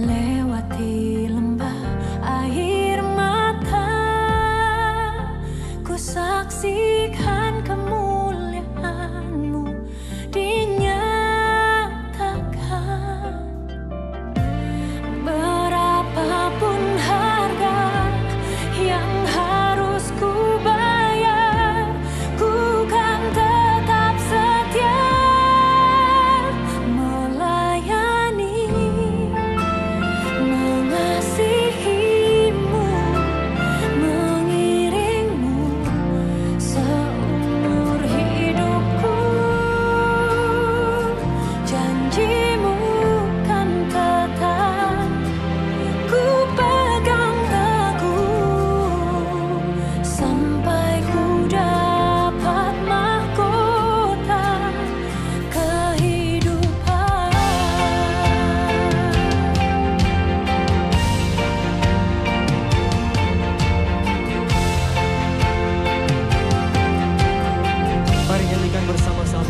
Lewati lembah air mata, ku saksikan kemuliaan-Mu dinyatakan. Berapapun harga yang harus ku bayar, ku kan tetap setia melayani, mengasihi-Mu, mengiring-Mu seumur hidupku. Janji-Mu kan tetap ku pegang teguh sampai ku dapat mahkota kehidupan. Mari nyanyikan bersama-sama.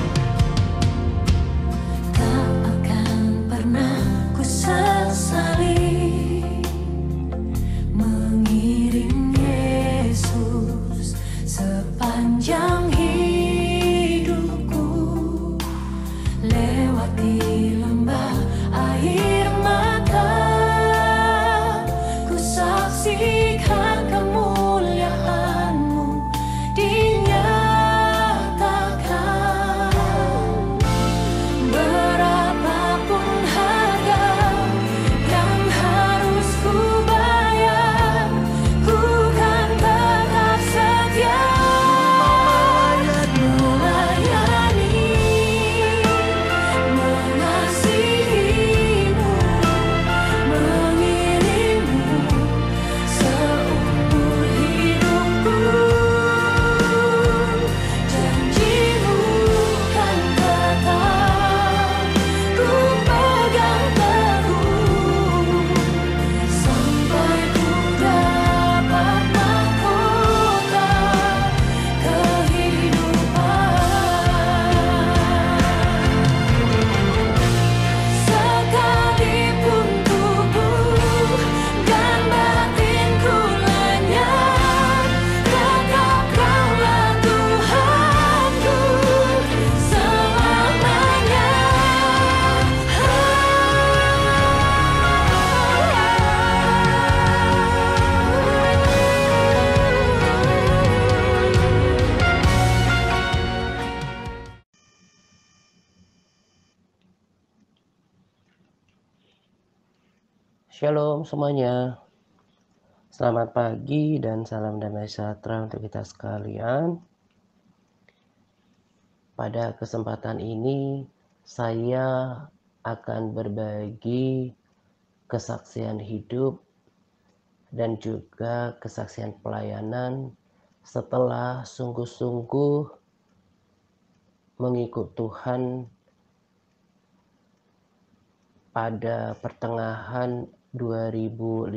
Tak akan pernah ku sesali mengiring Yesus sepanjang hidupku. Lewati lembah air mata, ku saksikan kemuliaan-Mu dinyatakan. Berapapun harga yang harus ku bayar, ku kan tetap setia melayani, mengasihi-Mu, mengiring-Mu seumur hidupku. Janji-Mu kan tetap ku pegang teguh sampai ku dapat mahkota kehidupan. Sekalipun tubuh dan batinku lenyap, tetap Kaulah Tuhanku selamanya. Shalom semuanya. Selamat pagi dan salam damai sejahtera untuk kita sekalian. Pada kesempatan ini saya akan berbagi kesaksian hidup dan juga kesaksian pelayanan setelah sungguh-sungguh mengikut Tuhan pada pertengahan 2015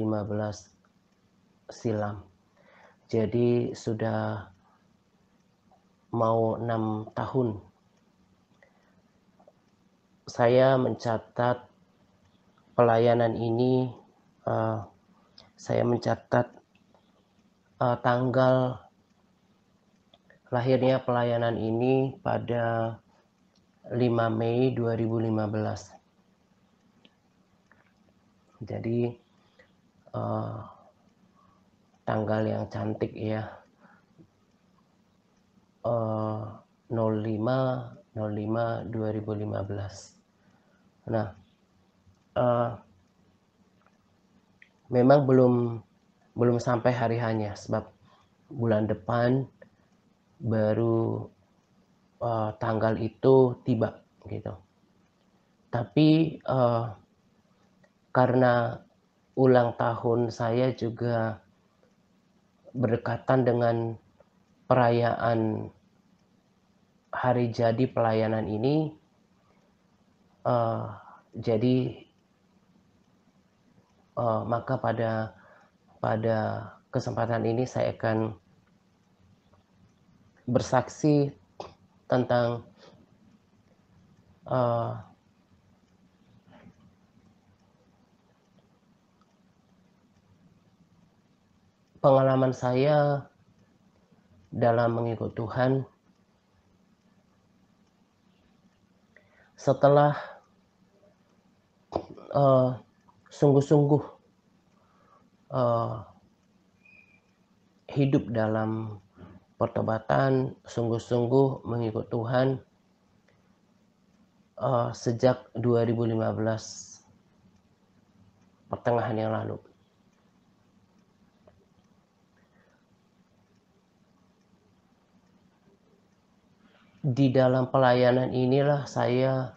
silam. Jadi sudah mau 6 tahun. Saya mencatat pelayanan ini, saya mencatat tanggal lahirnya pelayanan ini pada 5 Mei 2015. Jadi tanggal yang cantik ya, 05/05/2015. Nah, memang belum sampai hari hanya, sebab bulan depan baru tanggal itu tiba gitu. Tapi karena ulang tahun saya juga berdekatan dengan perayaan hari jadi pelayanan ini, jadi maka pada kesempatan ini saya akan bersaksi tentang pengalaman saya dalam mengikut Tuhan setelah sungguh-sungguh hidup dalam pertobatan, sungguh-sungguh mengikut Tuhan sejak 2015 pertengahan yang lalu. Di dalam pelayanan inilah saya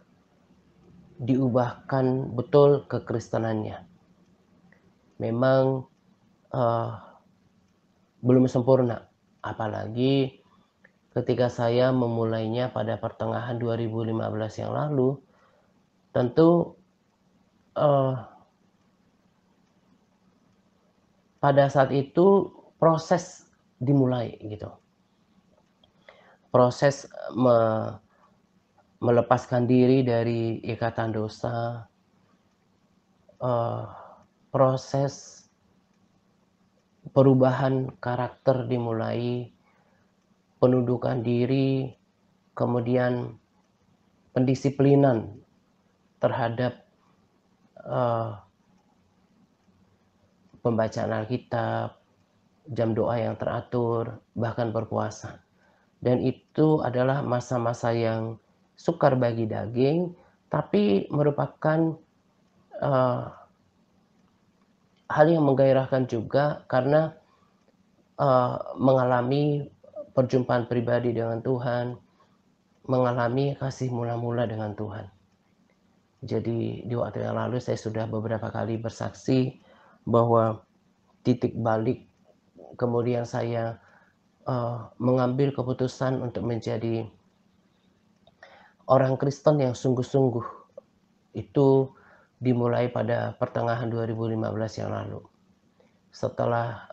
diubahkan betul kekristenannya. Memang belum sempurna, apalagi ketika saya memulainya pada pertengahan 2015 yang lalu, tentu pada saat itu proses dimulai gitu. Proses melepaskan diri dari ikatan dosa, proses perubahan karakter dimulai, penundukan diri, kemudian pendisiplinan terhadap pembacaan Alkitab, jam doa yang teratur, bahkan berpuasa. Dan itu adalah masa-masa yang sukar bagi daging, tapi merupakan hal yang menggairahkan juga karena mengalami perjumpaan pribadi dengan Tuhan, mengalami kasih mula-mula dengan Tuhan. Jadi di waktu yang lalu saya sudah beberapa kali bersaksi bahwa titik balik kemudian saya mengambil keputusan untuk menjadi orang Kristen yang sungguh-sungguh itu dimulai pada pertengahan 2015 yang lalu. Setelah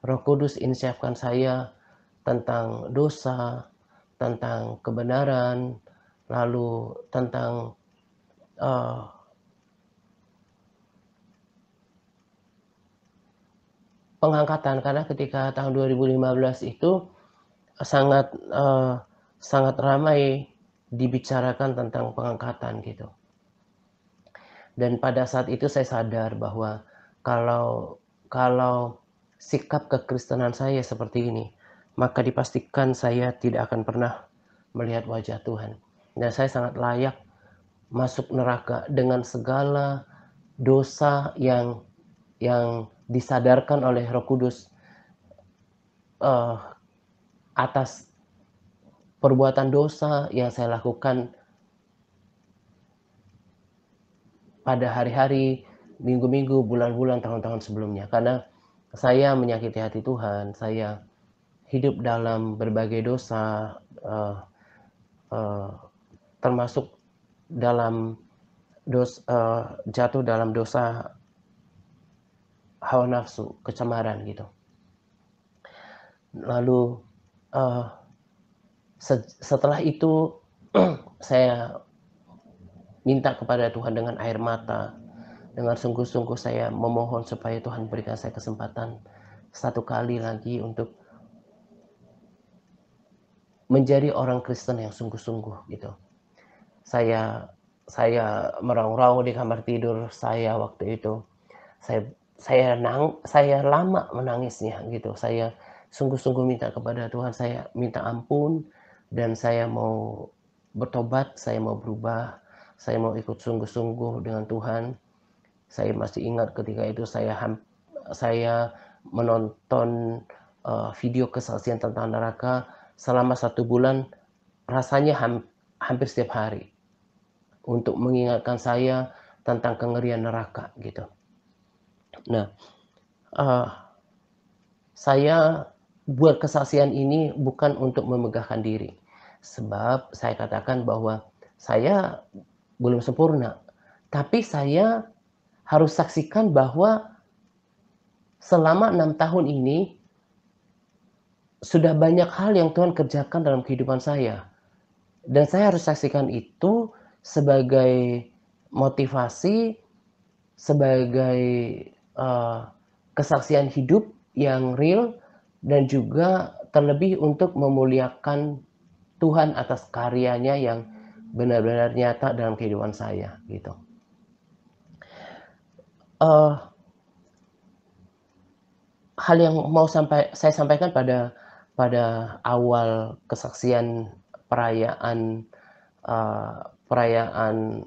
Roh Kudus insyafkan saya tentang dosa, tentang kebenaran, lalu tentang pengangkatan, karena ketika tahun 2015 itu sangat ramai dibicarakan tentang pengangkatan gitu. Dan pada saat itu saya sadar bahwa kalau sikap kekristenan saya seperti ini, maka dipastikan saya tidak akan pernah melihat wajah Tuhan. Dan saya sangat layak masuk neraka dengan segala dosa yang disadarkan oleh Roh Kudus atas perbuatan dosa yang saya lakukan pada hari-hari, minggu-minggu, bulan-bulan, tahun-tahun sebelumnya. Karena saya menyakiti hati Tuhan, saya hidup dalam berbagai dosa, termasuk dalam jatuh dalam dosa hawa nafsu, kecemaran gitu. Lalu setelah itu saya minta kepada Tuhan dengan air mata, dengan sungguh-sungguh saya memohon supaya Tuhan berikan saya kesempatan satu kali lagi untuk menjadi orang Kristen yang sungguh-sungguh gitu. Saya meraung-raung di kamar tidur saya waktu itu. Saya lama menangisnya gitu. Saya sungguh-sungguh minta kepada Tuhan, saya minta ampun dan saya mau bertobat, saya mau berubah, saya mau ikut sungguh-sungguh dengan Tuhan. Saya masih ingat ketika itu saya menonton video kesaksian tentang neraka selama 1 bulan, rasanya hampir setiap hari untuk mengingatkan saya tentang kengerian neraka gitu. Nah, saya buat kesaksian ini bukan untuk memegahkan diri, sebab saya katakan bahwa saya belum sempurna, tapi saya harus saksikan bahwa selama 6 tahun ini sudah banyak hal yang Tuhan kerjakan dalam kehidupan saya. Dan saya harus saksikan itu sebagai motivasi, sebagai kesaksian hidup yang real, dan juga terlebih untuk memuliakan Tuhan atas karyanya yang benar-benar nyata dalam kehidupan saya gitu. Hal yang mau saya sampaikan pada awal kesaksian perayaan perayaan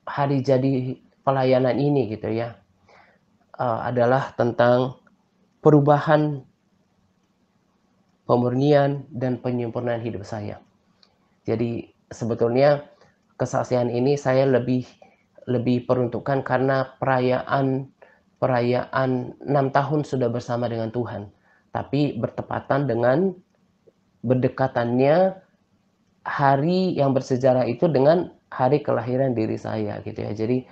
hari jadi pelayanan ini gitu ya, adalah tentang perubahan, pemurnian, dan penyempurnaan hidup saya. Jadi sebetulnya kesaksian ini saya lebih peruntukkan karena perayaan 6 tahun sudah bersama dengan Tuhan, tapi bertepatan dengan berdekatannya hari yang bersejarah itu dengan hari kelahiran diri saya gitu ya. Jadi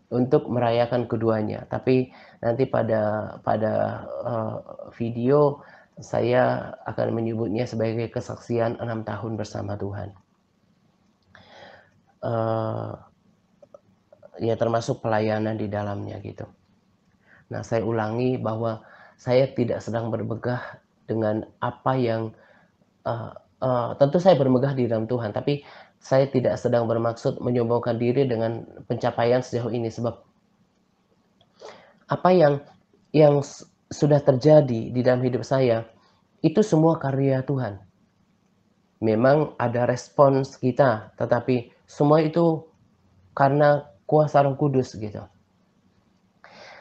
untuk merayakan keduanya. Tapi nanti pada video saya akan menyebutnya sebagai kesaksian 6 tahun bersama Tuhan. Ya termasuk pelayanan di dalamnya gitu. Nah, saya ulangi bahwa saya tidak sedang bermegah dengan apa yang tentu saya bermegah di dalam Tuhan, tapi saya tidak sedang bermaksud menyombongkan diri dengan pencapaian sejauh ini, sebab apa yang sudah terjadi di dalam hidup saya itu semua karya Tuhan. Memang ada respons kita, tetapi semua itu karena kuasa Roh Kudus gitu.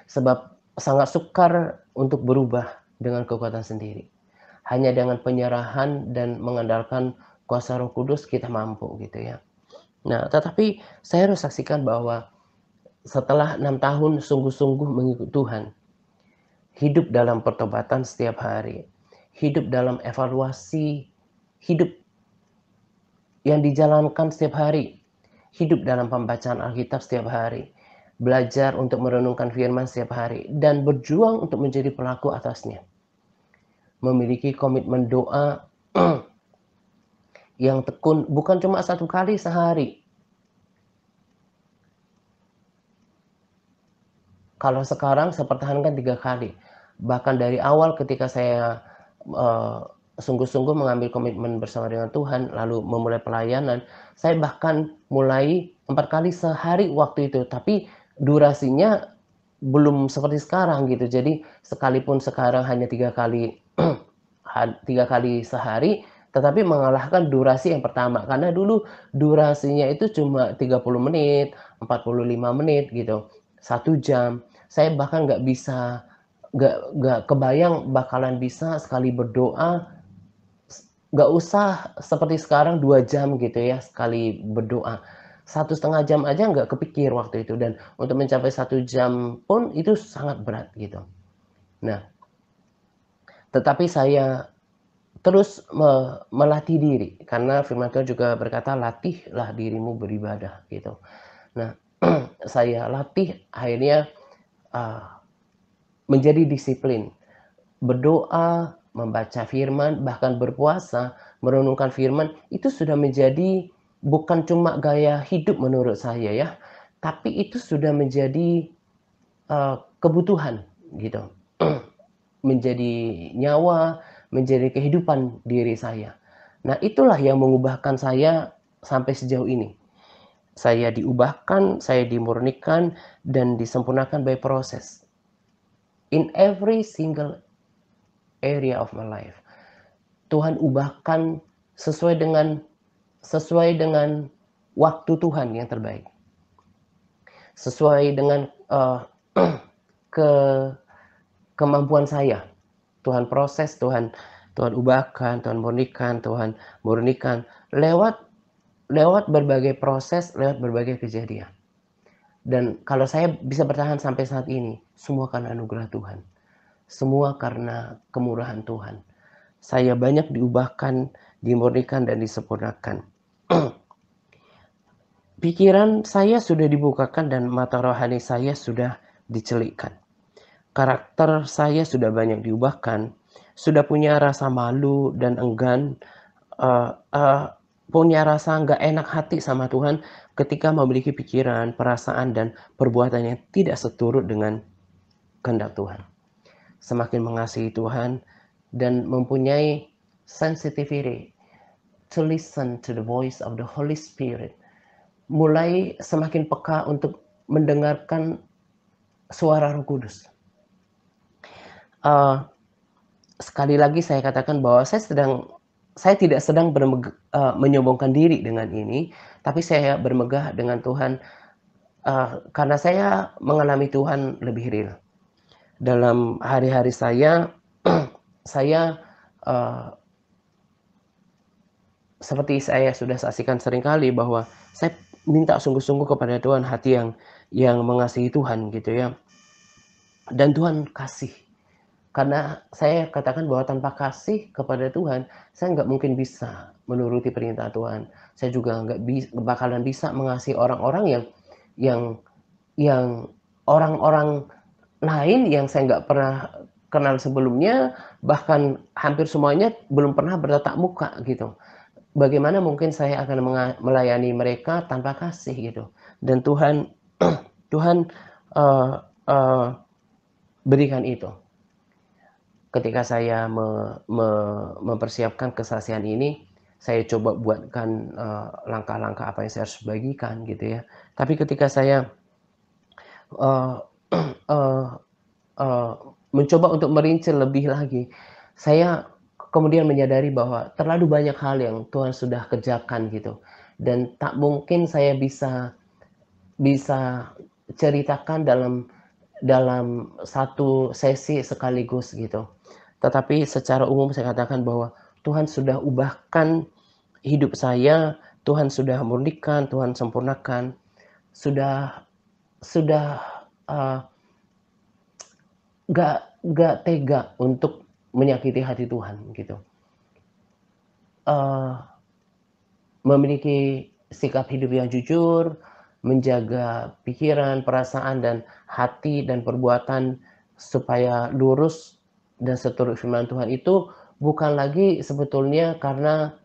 Sebab sangat sukar untuk berubah dengan kekuatan sendiri. Hanya dengan penyerahan dan mengandalkan kuasa Roh Kudus kita mampu gitu ya. Nah, tetapi saya harus saksikan bahwa setelah 6 tahun sungguh-sungguh mengikut Tuhan, hidup dalam pertobatan setiap hari, hidup dalam evaluasi hidup yang dijalankan setiap hari, hidup dalam pembacaan Alkitab setiap hari, belajar untuk merenungkan firman setiap hari, dan berjuang untuk menjadi pelaku atasnya. Memiliki komitmen doa yang tekun, bukan cuma 1 kali sehari. Kalau sekarang saya pertahankan 3 kali. Bahkan dari awal ketika saya sungguh-sungguh mengambil komitmen bersama dengan Tuhan, lalu memulai pelayanan, saya bahkan mulai 4 kali sehari waktu itu, tapi durasinya belum seperti sekarang gitu. Jadi sekalipun sekarang hanya 3 kali 3 kali sehari, tetapi mengalahkan durasi yang pertama. Karena dulu durasinya itu cuma 30 menit, 45 menit gitu, 1 jam. Saya bahkan nggak kebayang bakalan bisa sekali berdoa, nggak usah seperti sekarang 2 jam gitu ya sekali berdoa. 1,5 jam aja nggak kepikir waktu itu, dan untuk mencapai 1 jam pun itu sangat berat gitu. Nah, tetapi saya terus melatih diri, karena firman Tuhan juga berkata, "Latihlah dirimu beribadah," gitu. Nah, saya latih akhirnya menjadi disiplin. Berdoa, membaca firman, bahkan berpuasa, merenungkan firman, itu sudah menjadi bukan cuma gaya hidup menurut saya ya, tapi itu sudah menjadi kebutuhan gitu. Menjadi nyawa, menjadi kehidupan diri saya. Nah, itulah yang mengubahkan saya sampai sejauh ini. Saya diubahkan, saya dimurnikan, dan disempurnakan by proses. In every single area of my life. Tuhan ubahkan sesuai dengan waktu Tuhan yang terbaik. Sesuai dengan kemampuan saya. Tuhan proses, Tuhan ubahkan, Tuhan murnikan lewat berbagai proses, lewat berbagai kejadian. Dan kalau saya bisa bertahan sampai saat ini, semua karena anugerah Tuhan. Semua karena kemurahan Tuhan. Saya banyak diubahkan, dimurnikan, dan disempurnakan. Pikiran saya sudah dibukakan dan mata rohani saya sudah dicelikkan. Karakter saya sudah banyak diubahkan, sudah punya rasa malu dan enggan punya rasa nggak enak hati sama Tuhan ketika memiliki pikiran, perasaan, dan perbuatan yang tidak seturut dengan kehendak Tuhan. Semakin mengasihi Tuhan dan mempunyai sensitivity to listen to the voice of the Holy Spirit, mulai semakin peka untuk mendengarkan suara Roh Kudus. Sekali lagi saya katakan bahwa saya tidak sedang menyombongkan diri dengan ini, tapi saya bermegah dengan Tuhan karena saya mengalami Tuhan lebih real. Dalam hari-hari saya, saya seperti saya sudah saksikan seringkali bahwa saya minta sungguh-sungguh kepada Tuhan, hati yang mengasihi Tuhan gitu ya. Dan Tuhan kasih. Karena saya katakan bahwa tanpa kasih kepada Tuhan, saya nggak mungkin bisa menuruti perintah Tuhan. Saya juga nggak bakalan bisa mengasihi orang-orang yang orang-orang lain yang saya nggak pernah kenal sebelumnya, bahkan hampir semuanya belum pernah bertatap muka gitu. Bagaimana mungkin saya akan melayani mereka tanpa kasih gitu. Dan Tuhan Tuhan berikan itu. Ketika saya mempersiapkan kesaksian ini, saya coba buatkan langkah-langkah apa yang saya harus bagikan gitu ya. Tapi ketika saya mencoba untuk merinci lebih lagi, saya kemudian menyadari bahwa terlalu banyak hal yang Tuhan sudah kerjakan gitu. Dan tak mungkin saya bisa ceritakan dalam satu sesi sekaligus gitu. Tetapi secara umum saya katakan bahwa Tuhan sudah ubahkan hidup saya, Tuhan sudah murnikan, Tuhan sempurnakan, sudah gak tega untuk menyakiti hati Tuhan gitu. Memiliki sikap hidup yang jujur, menjaga pikiran, perasaan, dan hati dan perbuatan supaya lurus dan seturut firman Tuhan itu bukan lagi sebetulnya karena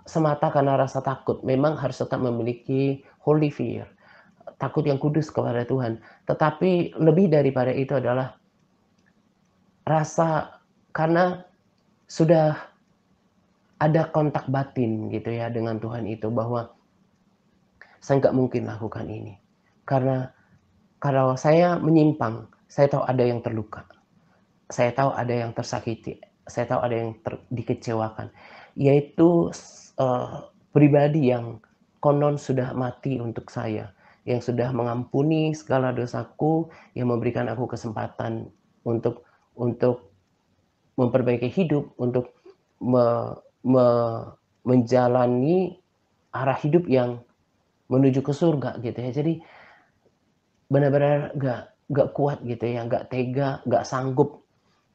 semata karena rasa takut. Memang harus tetap memiliki holy fear, takut yang kudus kepada Tuhan. Tetapi lebih daripada itu adalah rasa karena sudah ada kontak batin gitu ya dengan Tuhan itu, bahwa saya nggak mungkin lakukan ini. Karena kalau saya menyimpang, saya tahu ada yang terluka. Saya tahu ada yang tersakiti. Saya tahu ada yang dikecewakan. Yaitu pribadi yang konon sudah mati untuk saya. Yang sudah mengampuni segala dosaku, yang memberikan aku kesempatan untuk memperbaiki hidup, untuk menjalani arah hidup yang menuju ke surga gitu ya. Jadi benar-benar gak kuat gitu ya, gak tega, gak sanggup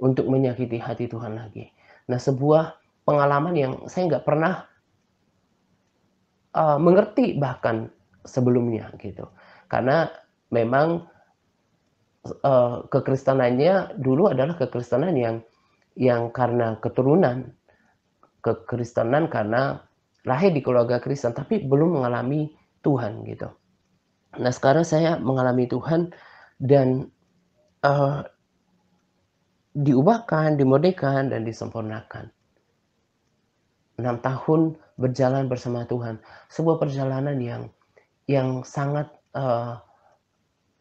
untuk menyakiti hati Tuhan lagi. Nah, sebuah pengalaman yang saya nggak pernah mengerti bahkan sebelumnya gitu. Karena memang kekristenannya dulu adalah kekristenan yang karena keturunan, kekristenan karena lahir di keluarga Kristen tapi belum mengalami Tuhan gitu. Nah, sekarang saya mengalami Tuhan dan diubahkan, dimurnikan, dan disempurnakan. 6 tahun berjalan bersama Tuhan, sebuah perjalanan yang sangat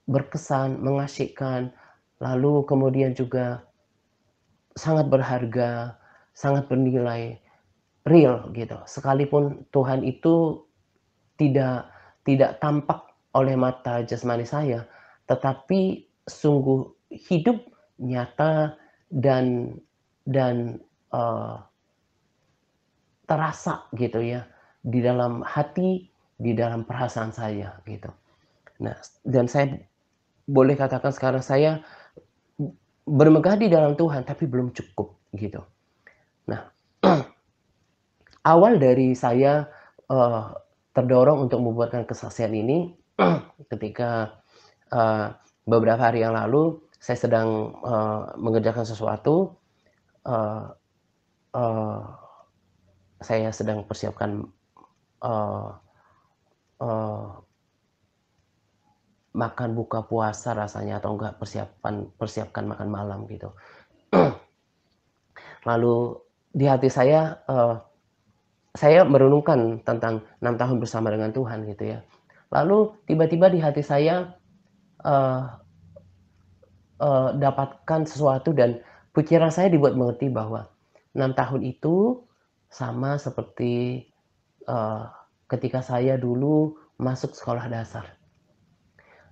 berkesan, mengasyikkan, lalu kemudian juga sangat berharga, sangat bernilai, real gitu. Sekalipun Tuhan itu tidak tampak oleh mata jasmani saya, tetapi sungguh hidup, nyata, dan terasa gitu ya di dalam hati, di dalam perasaan saya gitu. Nah, dan saya boleh katakan sekarang saya bermegah di dalam Tuhan tapi belum cukup gitu. Nah, awal dari saya terdorong untuk membuatkan kesaksian ini ketika beberapa hari yang lalu saya sedang mengerjakan sesuatu, saya sedang persiapkan, eee eee, makan buka puasa rasanya atau enggak persiapkan makan malam gitu. Lalu di hati saya merenungkan tentang 6 tahun bersama dengan Tuhan gitu ya. Lalu tiba-tiba di hati saya, eee dapatkan sesuatu dan pikiran saya dibuat mengerti bahwa 6 tahun itu sama seperti, eee, ketika saya dulu masuk sekolah dasar.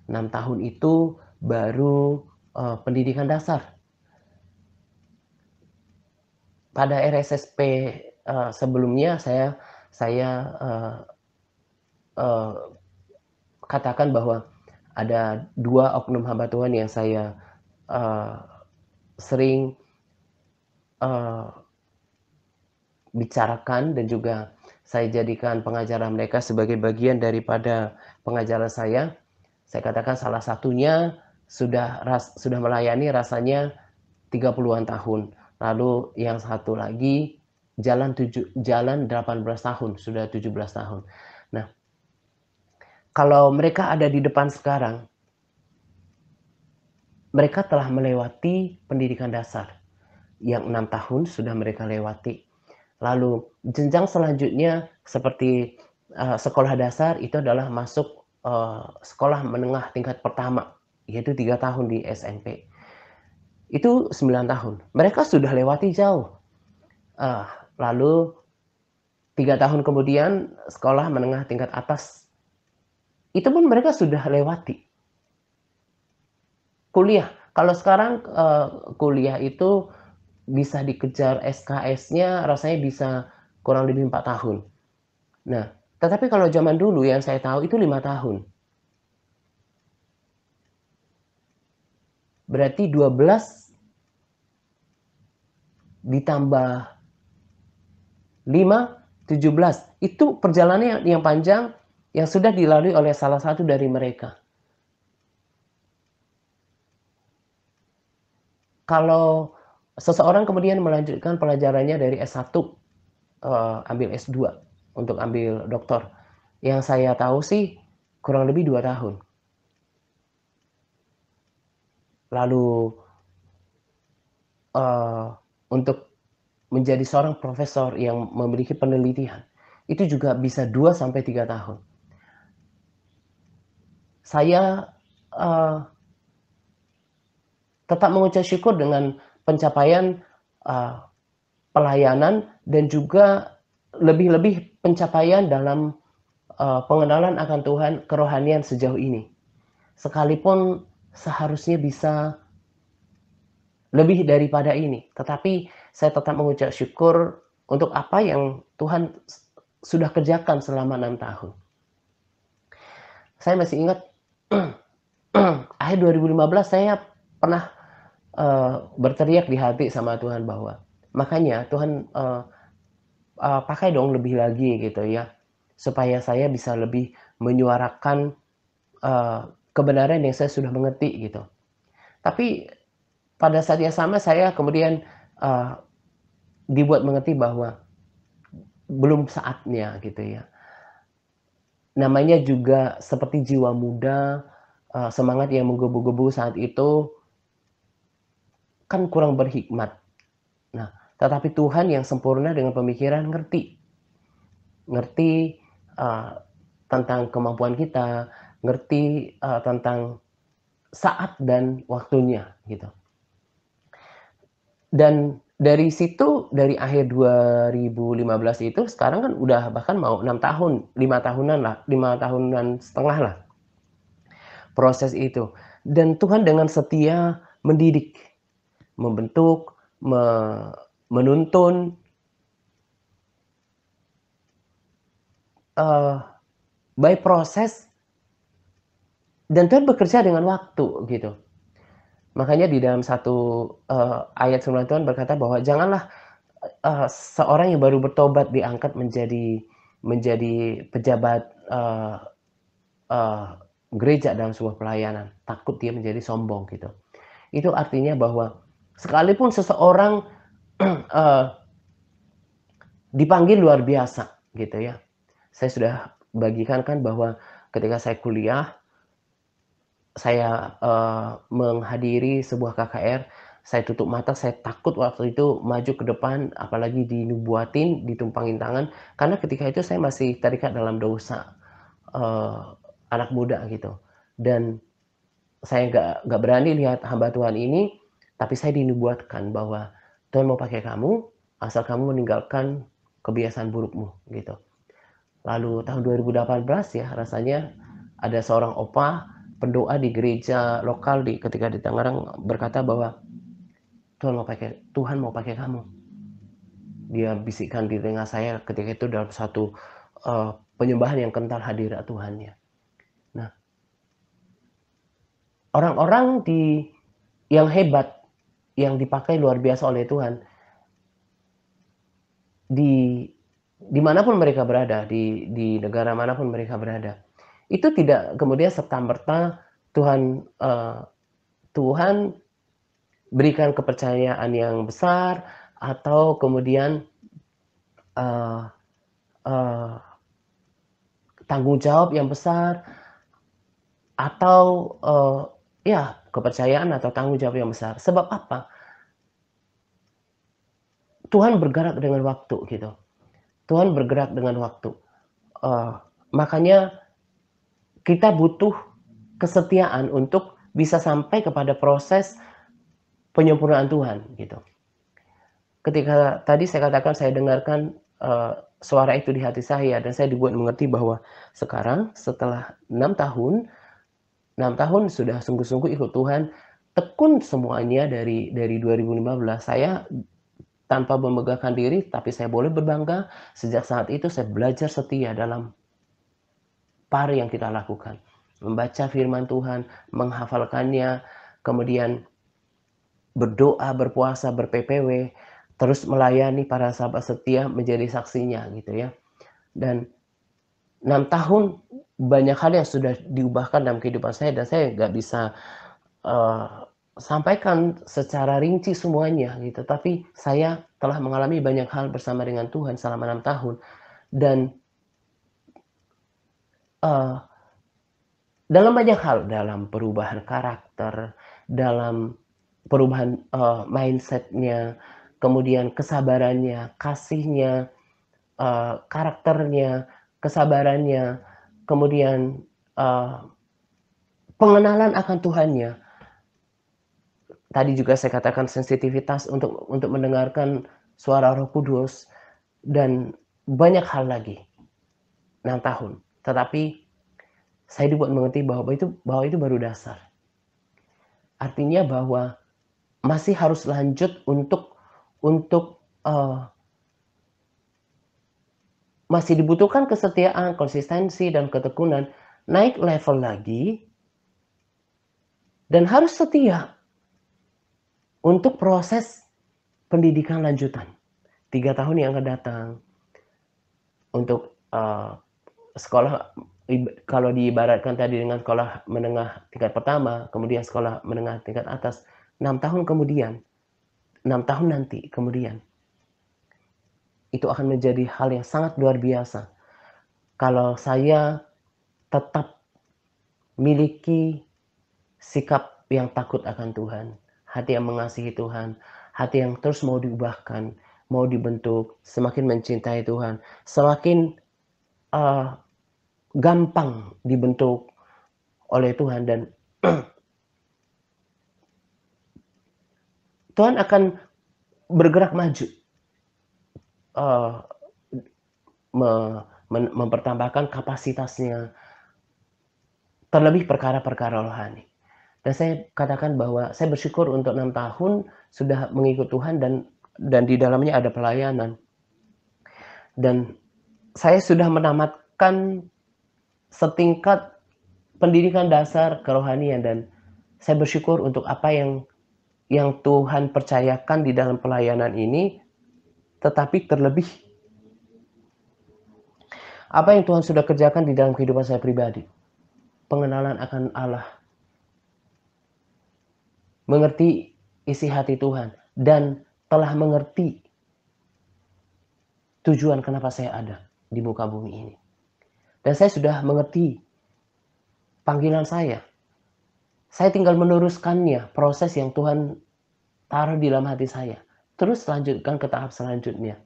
6 tahun itu baru, pendidikan dasar. Pada RSSP, sebelumnya saya, eee eee, katakan bahwa ada 2 oknum hamba Tuhan yang saya, eee, sering, eee, bicarakan dan juga saya jadikan pengajaran mereka sebagai bagian daripada pengajaran saya. Saya katakan salah satunya sudah melayani rasanya 30-an tahun. Lalu yang satu lagi jalan 18 tahun, sudah 17 tahun. Nah, kalau mereka ada di depan sekarang, mereka telah melewati pendidikan dasar yang 6 tahun sudah mereka lewati. Lalu jenjang selanjutnya seperti, sekolah dasar itu adalah masuk, sekolah menengah tingkat pertama, yaitu 3 tahun di SMP. Itu 9 tahun. Mereka sudah lewati jauh. Eee, Lalu 3 tahun kemudian sekolah menengah tingkat atas, itu pun mereka sudah lewati. Kuliah, kalau sekarang, kuliah itu bisa dikejar SKS-nya rasanya bisa kurang lebih 4 tahun. Nah, tetapi kalau zaman dulu yang saya tahu itu 5 tahun. Berarti 12 ditambah 5, 17. Itu perjalanan yang panjang yang sudah dilalui oleh salah satu dari mereka. Kalau seseorang kemudian melanjutkan pelajarannya dari S1, ambil S2 untuk ambil doktor, yang saya tahu sih kurang lebih 2 tahun. Lalu, eee, untuk menjadi seorang profesor yang memiliki penelitian, itu juga bisa 2 sampai 3 tahun. Saya, eee, tetap mengucap syukur dengan pencapaian, eee, pelayanan dan juga lebih-lebih pencapaian dalam, pengenalan akan Tuhan, kerohanian sejauh ini. Sekalipun seharusnya bisa lebih daripada ini, tetapi saya tetap mengucap syukur untuk apa yang Tuhan sudah kerjakan selama 6 tahun. Saya masih ingat akhir 2015 saya pernah, berteriak di hati sama Tuhan bahwa, "Makanya Tuhan, pakai dong lebih lagi," gitu ya, supaya saya bisa lebih menyuarakan, eee, kebenaran yang saya sudah mengerti gitu. Tapi pada saat yang sama saya kemudian, eee, dibuat mengerti bahwa belum saatnya gitu ya. Namanya juga seperti jiwa muda, semangat yang menggebu-gebu saat itu kan kurang berhikmat. Nah, tetapi Tuhan yang sempurna dengan pemikiran ngerti, eee, tentang kemampuan kita, ngerti, tentang saat dan waktunya gitu. Dan dari situ, dari akhir 2015 itu sekarang kan udah bahkan mau 6 tahun, 5 tahunan lah, 5 tahunan setengah lah proses itu. Dan Tuhan dengan setia mendidik, membentuk, menuntun, eee, by proses dan Tuhan bekerja dengan waktu gitu. Makanya di dalam satu, ayat firman Tuhan berkata bahwa janganlah, seorang yang baru bertobat diangkat menjadi pejabat, eee, gereja dalam sebuah pelayanan, takut dia menjadi sombong gitu. Itu artinya bahwa sekalipun seseorang, eee, dipanggil luar biasa gitu ya. Saya sudah bagikan kan bahwa ketika saya kuliah, saya, menghadiri sebuah KKR, saya tutup mata, saya takut waktu itu maju ke depan, apalagi dinubuatin, ditumpangin tangan, karena ketika itu saya masih terikat dalam dosa, eee, anak muda gitu. Dan saya nggak berani lihat hamba Tuhan ini, tapi saya dinubuatkan bahwa Tuhan mau pakai kamu, asal kamu meninggalkan kebiasaan burukmu, gitu. Lalu tahun 2018 ya rasanya ada seorang opa pendoa di gereja lokal ketika di Tangerang berkata bahwa Tuhan mau pakai kamu. Dia bisikkan di telinga saya ketika itu dalam satu penyembahan yang kental hadirat Tuhannya. Nah, orang-orang yang hebat yang dipakai luar biasa oleh Tuhan di dimanapun mereka berada, di negara manapun mereka berada, itu tidak kemudian serta-merta Tuhan, Tuhan berikan kepercayaan yang besar atau kemudian, eee eee, tanggung jawab yang besar atau, ya kepercayaan atau tanggung jawab yang besar. Sebab apa? Tuhan bergerak dengan waktu gitu. Tuhan bergerak dengan waktu. Eee, Makanya kita butuh kesetiaan untuk bisa sampai kepada proses penyempurnaan Tuhan gitu. Ketika tadi saya katakan saya dengarkan, suara itu di hati saya dan saya dibuat mengerti bahwa sekarang setelah 6 tahun sudah sungguh-sungguh ikut Tuhan, tekun semuanya dari 2015 saya tanpa membanggakan diri, tapi saya boleh berbangga, sejak saat itu saya belajar setia dalam pari yang kita lakukan. Membaca firman Tuhan, menghafalkannya, kemudian berdoa, berpuasa, ber-PPW, terus melayani para sahabat setia menjadi saksinya gitu ya. Dan 6 tahun banyak hal yang sudah diubahkan dalam kehidupan saya dan saya nggak bisa, eee, sampaikan secara rinci semuanya gitu, tapi saya telah mengalami banyak hal bersama dengan Tuhan selama 6 tahun dan, eee, dalam banyak hal, dalam perubahan karakter, dalam perubahan, mindset-nya, kemudian kesabarannya, kasihnya, karakternya, kesabarannya, kemudian, eee, pengenalan akan Tuhannya. Tadi juga saya katakan sensitivitas untuk mendengarkan suara Roh Kudus dan banyak hal lagi, 6 tahun. Tetapi saya dibuat mengerti bahwa itu baru dasar. Artinya bahwa masih harus lanjut untuk, masih dibutuhkan kesetiaan, konsistensi, dan ketekunan, naik level lagi, dan harus setia untuk proses pendidikan lanjutan. 3 tahun yang akan datang, untuk, sekolah kalau diibaratkan tadi dengan sekolah menengah tingkat pertama, kemudian sekolah menengah tingkat atas, 6 tahun kemudian, 6 tahun nanti kemudian, itu akan menjadi hal yang sangat luar biasa. Kalau saya tetap miliki sikap yang takut akan Tuhan, hati yang mengasihi Tuhan, hati yang terus mau diubahkan, mau dibentuk, semakin mencintai Tuhan, semakin, eee, gampang dibentuk oleh Tuhan dan Tuhan akan bergerak maju, eee, me mempertambahkan kapasitasnya, terlebih perkara-perkara rohani. Dan saya katakan bahwa saya bersyukur untuk 6 tahun sudah mengikut Tuhan dan di dalamnya ada pelayanan. Dan saya sudah menamatkan setingkat pendidikan dasar kerohanian dan saya bersyukur untuk apa yang Tuhan percayakan di dalam pelayanan ini, tetapi terlebih apa yang Tuhan sudah kerjakan di dalam kehidupan saya pribadi. Pengenalan akan Allah, mengerti isi hati Tuhan, dan telah mengerti tujuan kenapa saya ada di muka bumi ini. Dan saya sudah mengerti panggilan saya. Saya tinggal meneruskannya, proses yang Tuhan taruh di dalam hati saya. Terus lanjutkan ke tahap selanjutnya.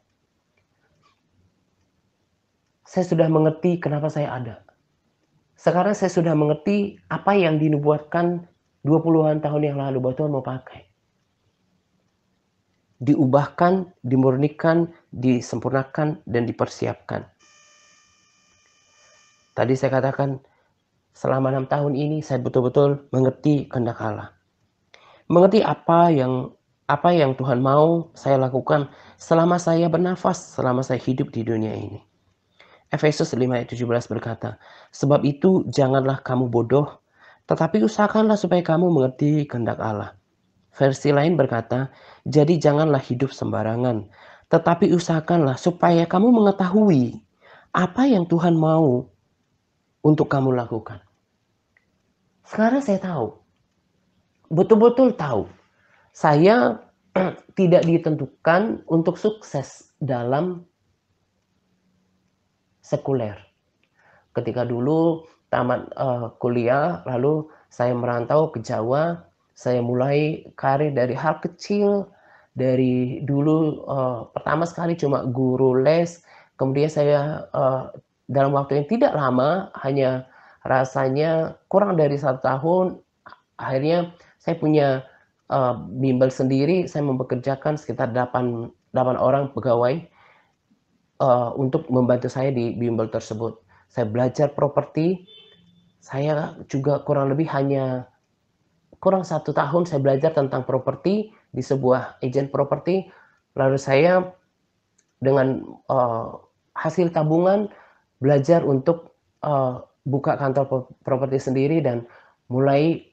Saya sudah mengerti kenapa saya ada. Sekarang saya sudah mengerti apa yang dinubuatkan 20-an tahun yang lalu bahwa Tuhan mau pakai. Diubahkan, dimurnikan, disempurnakan, dan dipersiapkan. Tadi saya katakan, selama 6 tahun ini saya betul-betul mengerti kehendak Allah. Mengerti apa yang Tuhan mau saya lakukan selama saya bernafas, selama saya hidup di dunia ini. Efesus 5 ayat 17 berkata, sebab itu janganlah kamu bodoh, tetapi usahakanlah supaya kamu mengerti kehendak Allah. Versi lain berkata, jadi janganlah hidup sembarangan, tetapi usahakanlah supaya kamu mengetahui apa yang Tuhan mau untuk kamu lakukan. Sekarang saya tahu, betul-betul tahu, saya tidak ditentukan untuk sukses dalam sekuler. Ketika dulu tamat kuliah, lalu saya merantau ke Jawa, saya mulai karir dari hal kecil, dari dulu pertama sekali cuma guru les, kemudian saya dalam waktu yang tidak lama, hanya rasanya kurang dari 1 tahun, akhirnya saya punya bimbel sendiri, saya mempekerjakan sekitar 8 orang pegawai untuk membantu saya di bimbel tersebut. Saya belajar properti, saya juga kurang 1 tahun saya belajar tentang properti di sebuah agen properti, lalu saya dengan hasil tabungan belajar untuk buka kantor properti sendiri dan mulai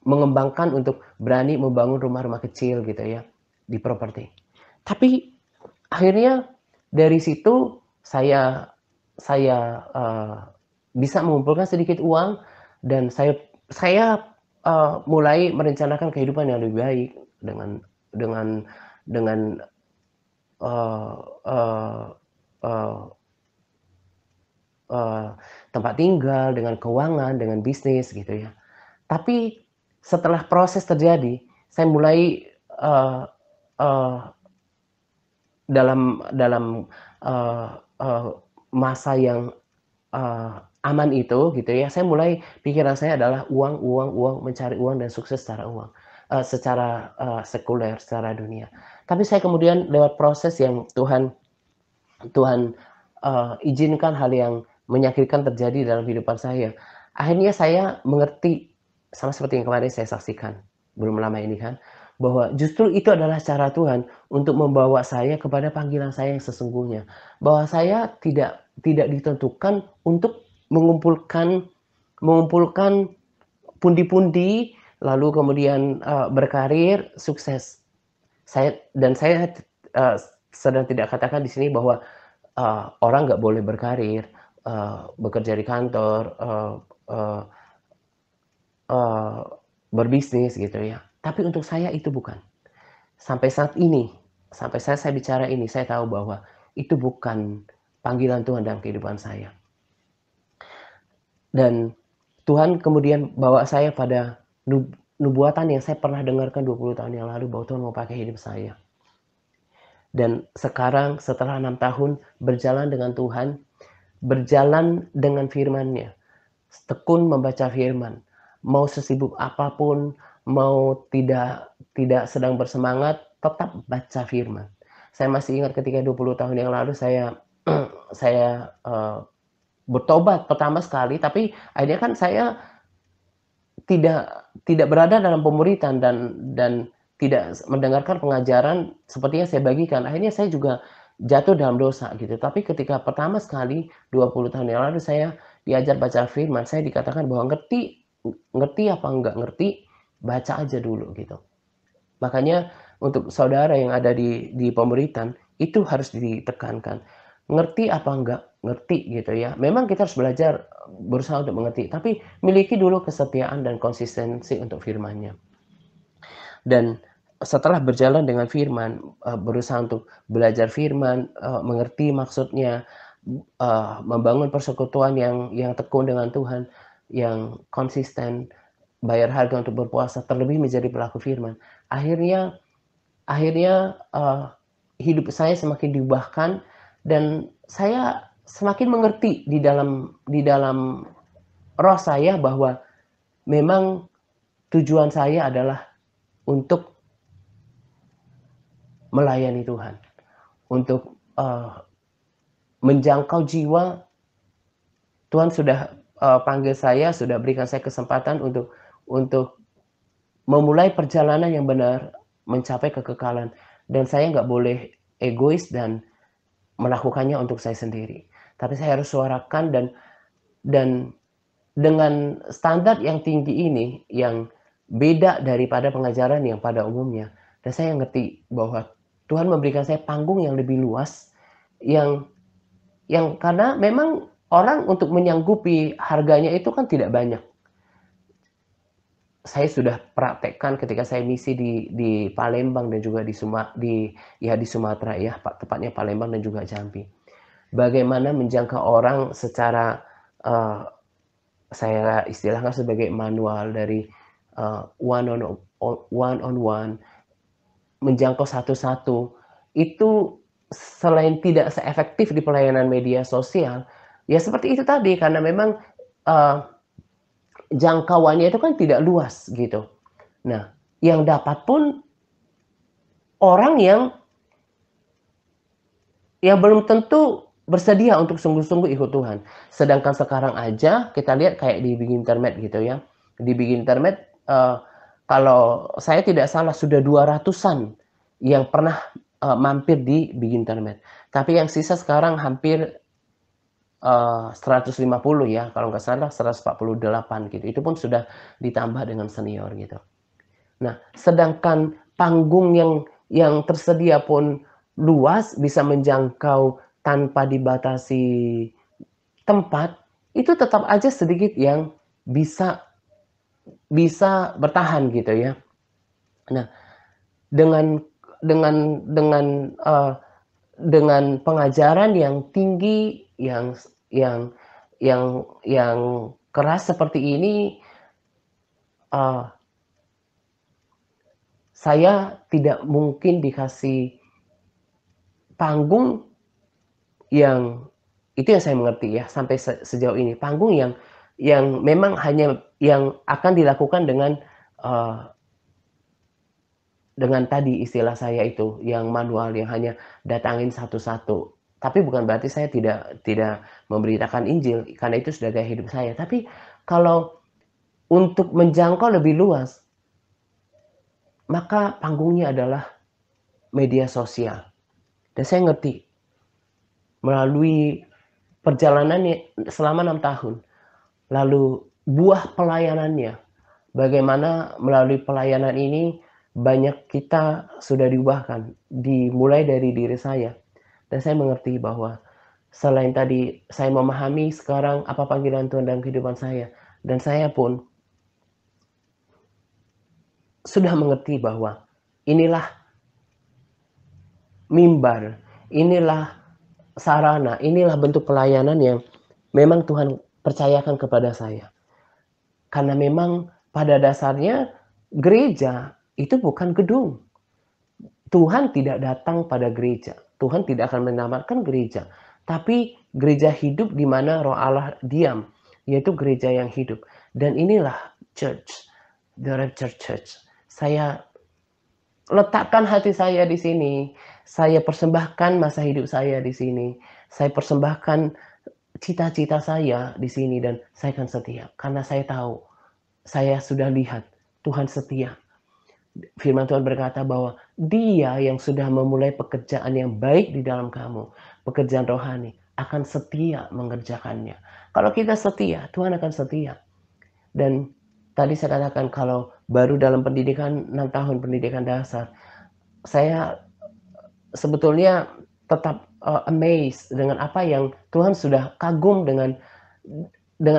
mengembangkan untuk berani membangun rumah-rumah kecil gitu ya di properti. Tapi akhirnya dari situ saya bisa mengumpulkan sedikit uang dan saya mulai merencanakan kehidupan yang lebih baik dengan tempat tinggal, dengan keuangan, dengan bisnis gitu ya. Tapi setelah proses terjadi, saya mulai dalam masa yang aman itu gitu ya, saya mulai pikiran saya adalah uang, mencari uang dan sukses secara sekuler, secara dunia. Tapi saya kemudian lewat proses yang Tuhan izinkan hal yang menyakitkan terjadi dalam kehidupan saya. Akhirnya saya mengerti, sama seperti yang kemarin saya saksikan, belum lama ini kan, bahwa justru itu adalah cara Tuhan untuk membawa saya kepada panggilan saya yang sesungguhnya. Bahwa saya tidak ditentukan untuk mengumpulkan pundi-pundi, lalu kemudian berkarir, sukses. Saya sedang tidak katakan di sini bahwa orang nggak boleh berkarir, bekerja di kantor, berbisnis gitu ya. Tapi untuk saya itu bukan. Sampai saat ini, sampai saya bicara ini, saya tahu bahwa itu bukan panggilan Tuhan dalam kehidupan saya. Dan Tuhan kemudian bawa saya pada nubuatan yang saya pernah dengarkan 20 tahun yang lalu bahwa Tuhan mau pakai hidup saya. Dan sekarang setelah 6 tahun berjalan dengan Tuhan, berjalan dengan firman-Nya, tekun membaca firman, mau sesibuk apapun, mau tidak sedang bersemangat, tetap baca firman. Saya masih ingat ketika 20 tahun yang lalu saya bertobat pertama sekali, tapi akhirnya kan saya tidak berada dalam pemuritan dan tidak mendengarkan pengajaran seperti yang saya bagikan. Akhirnya saya juga jatuh dalam dosa gitu. Tapi ketika pertama sekali 20 tahun yang lalu saya diajar baca firman, saya dikatakan bahwa ngerti apa enggak ngerti, baca aja dulu gitu. Makanya untuk saudara yang ada di pemuritan itu harus ditekankan. Ngerti apa enggak ngerti gitu ya. Memang kita harus belajar berusaha untuk mengerti, tapi miliki dulu kesetiaan dan konsistensi untuk firman-Nya. Dan setelah berjalan dengan firman, berusaha untuk belajar firman, mengerti maksudnya, membangun persekutuan yang tekun dengan Tuhan, yang konsisten, bayar harga untuk berpuasa, terlebih menjadi pelaku firman. Akhirnya akhirnya, hidup saya semakin diubahkan dan saya semakin mengerti di dalam roh saya bahwa memang tujuan saya adalah untuk melayani Tuhan, untuk, menjangkau jiwa. Tuhan sudah, panggil saya, sudah berikan saya kesempatan untuk memulai perjalanan yang benar, mencapai kekekalan, dan saya nggak boleh egois dan melakukannya untuk saya sendiri. Tapi saya harus suarakan dan dengan standar yang tinggi ini, yang beda daripada pengajaran yang pada umumnya, dan saya ngerti bahwa Tuhan memberikan saya panggung yang lebih luas, yang karena memang orang untuk menyanggupi harganya itu kan tidak banyak. Saya sudah praktekkan ketika saya misi di Palembang dan juga di Sumatera ya, tepatnya Palembang dan juga Jambi. Bagaimana menjangkau orang secara, saya istilahkan sebagai manual dari, one on one, menjangkau satu-satu. Itu selain tidak seefektif di pelayanan media sosial, ya seperti itu tadi, karena memang, jangkauannya itu kan tidak luas gitu. Nah, yang dapat pun orang yang belum tentu bersedia untuk sungguh-sungguh ikut Tuhan. Sedangkan sekarang aja kita lihat kayak di Big Internet gitu ya. Di Big Internet, kalau saya tidak salah sudah 200-an yang pernah, mampir di Big Internet. Tapi yang sisa sekarang hampir 150 ya, kalau nggak salah 148 gitu. Itu pun sudah ditambah dengan senior gitu. Nah, sedangkan panggung yang tersedia pun luas, bisa menjangkau tanpa dibatasi tempat, itu tetap aja sedikit yang bisa bertahan gitu ya. Nah, dengan dengan pengajaran yang tinggi, yang keras seperti ini, saya tidak mungkin dikasih panggung yang itu yang saya mengerti ya sampai sejauh ini. Panggung yang memang hanya yang akan dilakukan dengan tadi istilah saya itu, yang manual, yang hanya datangin satu-satu. Tapi bukan berarti saya tidak memberitakan Injil, karena itu sudah gaya hidup saya. Tapi kalau untuk menjangkau lebih luas, maka panggungnya adalah media sosial. Dan saya ngerti, melalui perjalanannya selama 6 tahun, lalu buah pelayanannya, bagaimana melalui pelayanan ini banyak kita sudah diubahkan, dimulai dari diri saya. Dan saya mengerti bahwa selain tadi saya memahami sekarang apa panggilan Tuhan dalam kehidupan saya, dan saya pun sudah mengerti bahwa inilah mimbar, inilah sarana, inilah bentuk pelayanan yang memang Tuhan percayakan kepada saya. Karena memang pada dasarnya gereja itu bukan gedung. Tuhan tidak datang pada gereja. Tuhan tidak akan menamatkan gereja. Tapi gereja hidup di mana Roh Allah diam, yaitu gereja yang hidup. Dan inilah church, the Rapture Church. Saya letakkan hati saya di sini. Saya persembahkan masa hidup saya di sini. Saya persembahkan cita-cita saya di sini dan saya akan setia. Karena saya tahu, saya sudah lihat Tuhan setia. Firman Tuhan berkata bahwa Dia yang sudah memulai pekerjaan yang baik di dalam kamu, pekerjaan rohani, akan setia mengerjakannya. Kalau kita setia, Tuhan akan setia. Dan tadi saya katakan kalau baru dalam pendidikan 6 tahun pendidikan dasar, saya sebetulnya tetap amazed dengan apa yang Tuhan sudah kagum dengan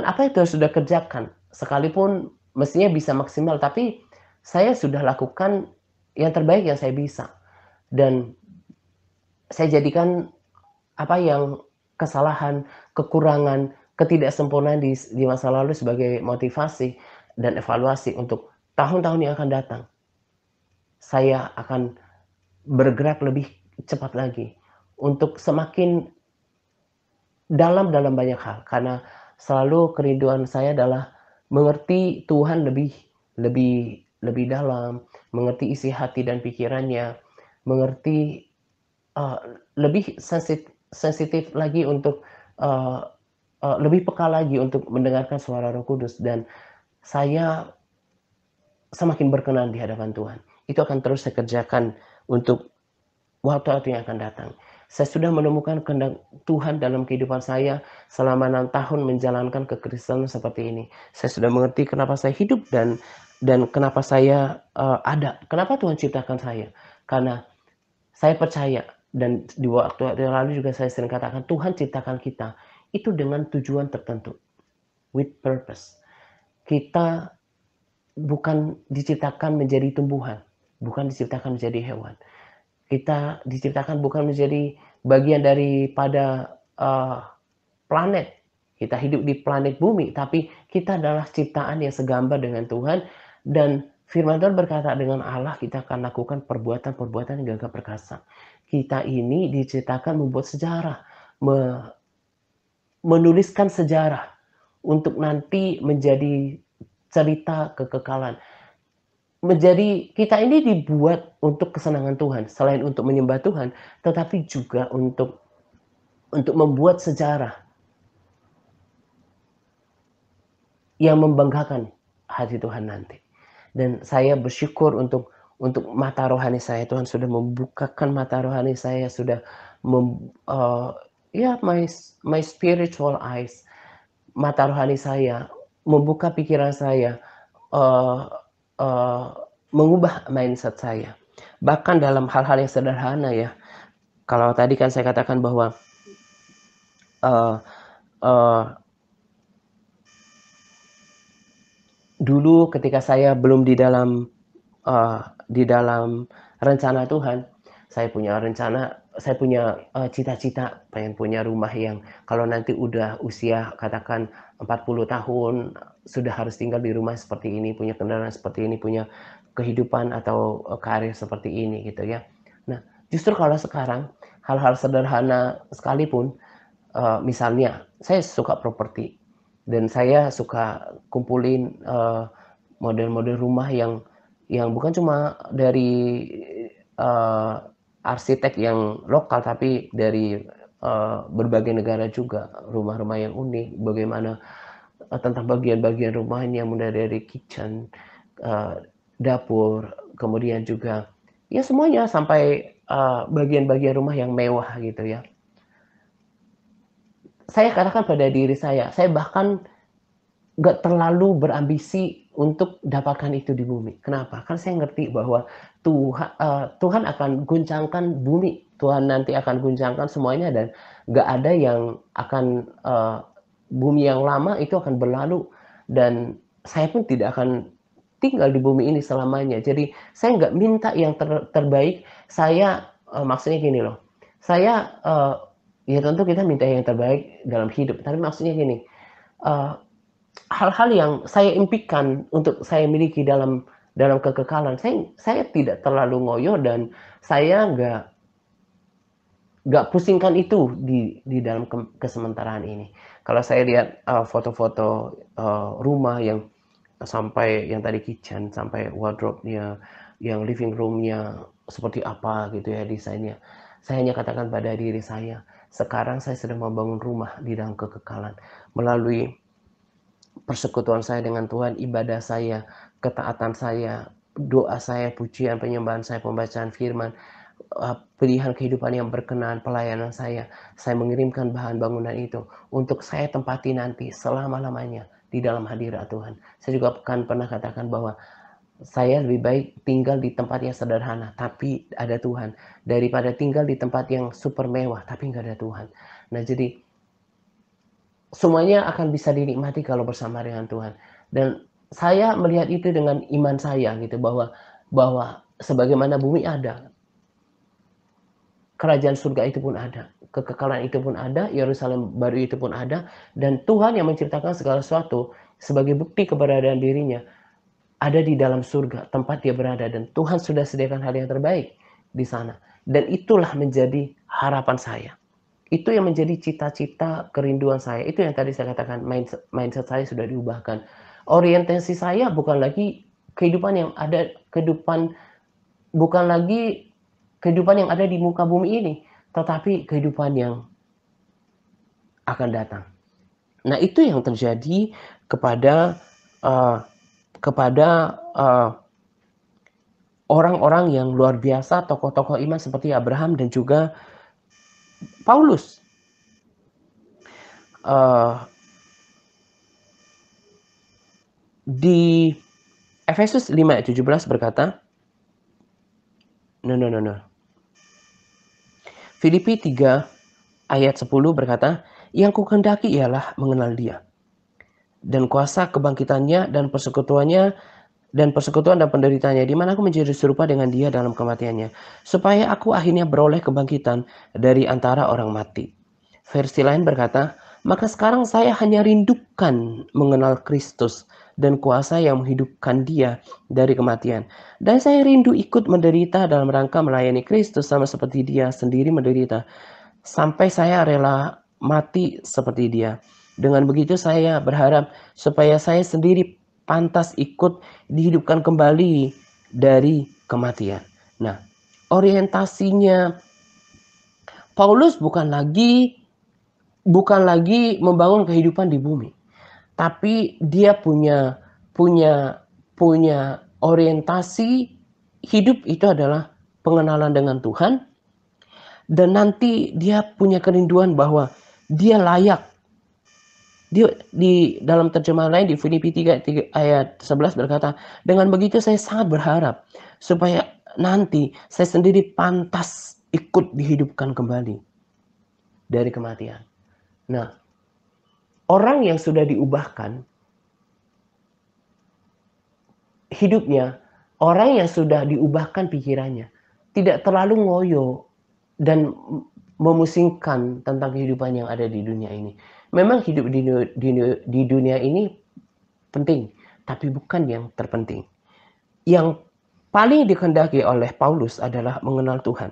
apa yang Tuhan sudah kerjakan. Sekalipun mestinya bisa maksimal, tapi saya sudah lakukan yang terbaik yang saya bisa. Dan saya jadikan apa yang kesalahan, kekurangan, ketidaksempurnaan di masa lalu sebagai motivasi dan evaluasi untuk tahun-tahun yang akan datang. Saya akan bergerak lebih cepat lagi untuk semakin dalam banyak hal, karena selalu kerinduan saya adalah mengerti Tuhan lebih lebih lebih dalam, mengerti isi hati dan pikirannya, mengerti, eee, lebih sensitif lagi untuk, eee lebih peka lagi untuk mendengarkan suara Roh Kudus, dan saya semakin berkenan di hadapan Tuhan. Itu akan terus saya kerjakan untuk waktu-waktu yang akan datang. Saya sudah menemukan kehendak Tuhan dalam kehidupan saya selama 6 tahun menjalankan kekristenan seperti ini. Saya sudah mengerti kenapa saya hidup dan kenapa saya, ada. Kenapa Tuhan ciptakan saya? Karena saya percaya, dan di waktu yang lalu juga saya sering katakan, Tuhan ciptakan kita itu dengan tujuan tertentu, with purpose. Kita bukan diciptakan menjadi tumbuhan, bukan diciptakan menjadi hewan. Kita diciptakan bukan menjadi bagian daripada, planet. Kita hidup di planet bumi, tapi kita adalah ciptaan yang segambar dengan Tuhan, dan firman Tuhan berkata, dengan Allah kita akan lakukan perbuatan-perbuatan yang gagah perkasa. Kita ini diciptakan membuat sejarah, menuliskan sejarah untuk nanti menjadi cerita kekekalan. Kita ini dibuat untuk kesenangan Tuhan, selain untuk menyembah Tuhan, tetapi juga untuk membuat sejarah yang membanggakan hati Tuhan nanti. Dan saya bersyukur untuk mata rohani saya, Tuhan sudah membukakan mata rohani saya, sudah ya my spiritual eyes, mata rohani saya, membuka pikiran saya, eee eee, mengubah mindset saya. Bahkan dalam hal-hal yang sederhana ya, kalau tadi kan saya katakan bahwa, eee eee, dulu ketika saya belum di dalam rencana Tuhan, saya punya, cita-cita pengen punya rumah yang kalau nanti udah usia katakan 40 tahun, sudah harus tinggal di rumah seperti ini, punya kendaraan seperti ini, punya kehidupan atau, karir seperti ini gitu ya. Nah, justru kalau sekarang hal-hal sederhana sekalipun, misalnya saya suka properti dan saya suka kumpulin, model-model rumah yang bukan cuma dari, eee, arsitek yang lokal, tapi dari, berbagai negara juga, rumah-rumah yang unik, bagaimana, tentang bagian-bagian rumahnya, mulai dari kitchen, eee, dapur, kemudian juga ya semuanya sampai, bagian-bagian rumah yang mewah gitu ya. Saya katakan pada diri saya bahkan nggak terlalu berambisi untuk dapatkan itu di bumi. Kenapa? Karena saya ngerti bahwa Tuhan akan guncangkan bumi. Tuhan nanti akan guncangkan semuanya, dan nggak ada yang akan, bumi yang lama itu akan berlalu, dan saya pun tidak akan tinggal di bumi ini selamanya. Jadi saya nggak minta yang terbaik, saya, maksudnya gini loh, saya, ya tentu kita minta yang terbaik dalam hidup, tapi maksudnya gini, eee hal-hal yang saya impikan untuk saya miliki dalam kekekalan, saya tidak terlalu ngoyo, dan saya nggak pusingkan itu di dalam kesementaraan ini. Kalau saya lihat, foto-foto, rumah yang sampai yang tadi kitchen, sampai wardrobe-nya, yang living room-nya seperti apa gitu ya desainnya. Saya hanya katakan pada diri saya, sekarang saya sedang membangun rumah di dalam kekekalan melalui persekutuan saya dengan Tuhan, ibadah saya, ketaatan saya, doa saya, pujian, penyembahan saya, pembacaan firman, pilihan kehidupan yang berkenan, pelayanan saya mengirimkan bahan bangunan itu untuk saya tempati nanti selama-lamanya di dalam hadirat Tuhan. Saya juga kan pernah katakan bahwa saya lebih baik tinggal di tempat yang sederhana, tapi ada Tuhan, daripada tinggal di tempat yang super mewah, tapi nggak ada Tuhan. Nah, jadi semuanya akan bisa dinikmati kalau bersama dengan Tuhan. Dan saya melihat itu dengan iman saya gitu, bahwa bahwa sebagaimana bumi ada, kerajaan surga itu pun ada, kekekalan itu pun ada, Yerusalem baru itu pun ada, dan Tuhan yang menciptakan segala sesuatu sebagai bukti keberadaan dirinya ada di dalam surga, tempat dia berada, dan Tuhan sudah sediakan hal yang terbaik di sana. Dan itulah menjadi harapan saya. Itu yang menjadi cita-cita kerinduan saya. Itu yang tadi saya katakan, mindset saya sudah diubahkan. Orientasi saya bukan lagi kehidupan yang ada, bukan lagi kehidupan yang ada di muka bumi ini, tetapi kehidupan yang akan datang. Nah, itu yang terjadi kepada orang-orang yang luar biasa, tokoh-tokoh iman seperti Abraham dan juga Paulus. Di Efesus 5 ayat 17 berkata, Filipi 3 ayat 10 berkata, yang kukendaki ialah mengenal dia, dan kuasa kebangkitannya dan persekutuan dan penderitaannya, di mana aku menjadi serupa dengan dia dalam kematiannya, supaya aku akhirnya beroleh kebangkitan dari antara orang mati. Versi lain berkata, maka sekarang saya hanya rindukan mengenal Kristus dan kuasa yang menghidupkan dia dari kematian. Dan saya rindu ikut menderita dalam rangka melayani Kristus sama seperti dia sendiri menderita, sampai saya rela mati seperti dia. Dengan begitu saya berharap supaya saya sendiri pantas ikut dihidupkan kembali dari kematian. Nah, orientasinya Paulus bukan lagi membangun kehidupan di bumi, tapi dia punya orientasi hidup itu adalah pengenalan dengan Tuhan, dan nanti dia punya kerinduan bahwa dia layak. Dia di dalam terjemahan lain di Filipi 3 ayat 11 berkata, dengan begitu saya sangat berharap supaya nanti saya sendiri pantas ikut dihidupkan kembali dari kematian. Nah, orang yang sudah diubahkan hidupnya, orang yang sudah diubahkan pikirannya, tidak terlalu ngoyo dan memusingkan tentang kehidupan yang ada di dunia ini. Memang hidup di dunia ini penting, tapi bukan yang terpenting. Yang paling dikehendaki oleh Paulus adalah mengenal Tuhan.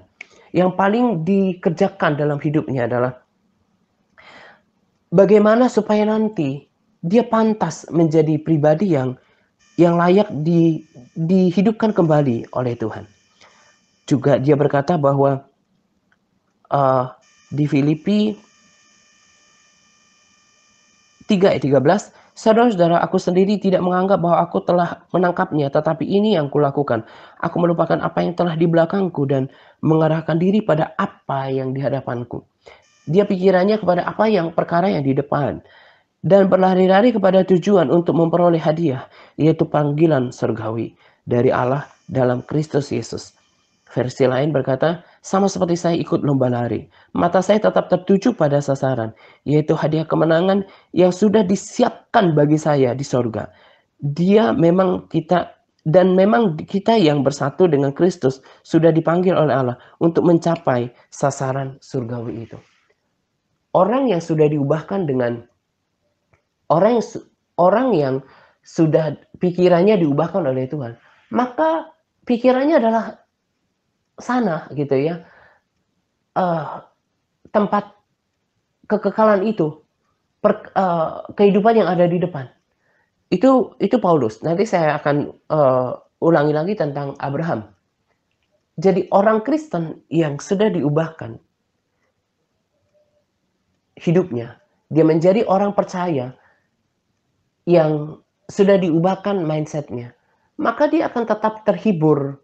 Yang paling dikerjakan dalam hidupnya adalah bagaimana supaya nanti dia pantas menjadi pribadi yang layak dihidupkan kembali oleh Tuhan. Juga dia berkata bahwa di Filipi 3 ayat 13, saudara-saudara, aku sendiri tidak menganggap bahwa aku telah menangkapnya, tetapi ini yang kulakukan. Aku melupakan apa yang telah di belakangku dan mengarahkan diri pada apa yang di hadapanku. Dia pikirannya kepada apa yang perkara yang di depan, dan berlari-lari kepada tujuan untuk memperoleh hadiah, yaitu panggilan surgawi dari Allah dalam Kristus Yesus. Versi lain berkata, sama seperti saya ikut lomba lari, mata saya tetap tertuju pada sasaran, yaitu hadiah kemenangan yang sudah disiapkan bagi saya di sorga. Memang kita yang bersatu dengan Kristus sudah dipanggil oleh Allah untuk mencapai sasaran surgawi itu. Orang yang sudah diubahkan dengan orang yang sudah pikirannya diubahkan oleh Tuhan, maka pikirannya adalah sana gitu ya, tempat kekekalan itu, kehidupan yang ada di depan. Itu Paulus. Nanti saya akan ulangi lagi tentang Abraham. Jadi orang Kristen yang sudah diubahkan hidupnya, dia menjadi orang percaya yang sudah diubahkan mindsetnya, maka dia akan tetap terhibur,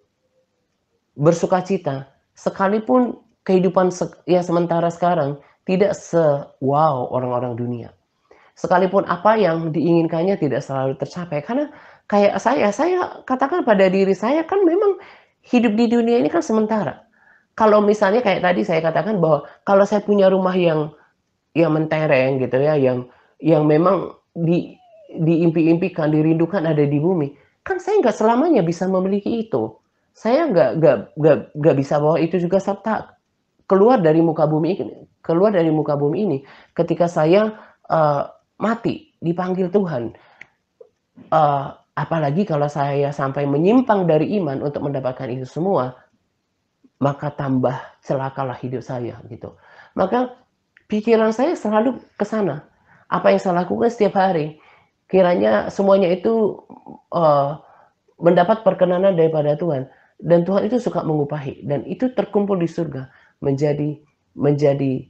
bersukacita, sekalipun kehidupan yang sementara sekarang tidak se-wow orang-orang dunia. Sekalipun apa yang diinginkannya tidak selalu tercapai. Karena kayak saya katakan pada diri saya, kan memang hidup di dunia ini kan sementara. Kalau misalnya kayak tadi saya katakan bahwa kalau saya punya rumah yang mentereng gitu ya, yang memang diimpi-impikan, dirindukan ada di bumi, kan saya nggak selamanya bisa memiliki itu. Saya nggak bisa bawa itu juga serta keluar dari muka bumi ini ketika saya, mati, dipanggil Tuhan. Apalagi kalau saya sampai menyimpang dari iman untuk mendapatkan itu semua, maka tambah celakalah hidup saya, gitu. Maka pikiran saya selalu ke sana. Apa yang saya lakukan setiap hari, kiranya semuanya itu, eee, mendapat perkenanan daripada Tuhan, dan Tuhan itu suka mengupahi, dan itu terkumpul di surga menjadi menjadi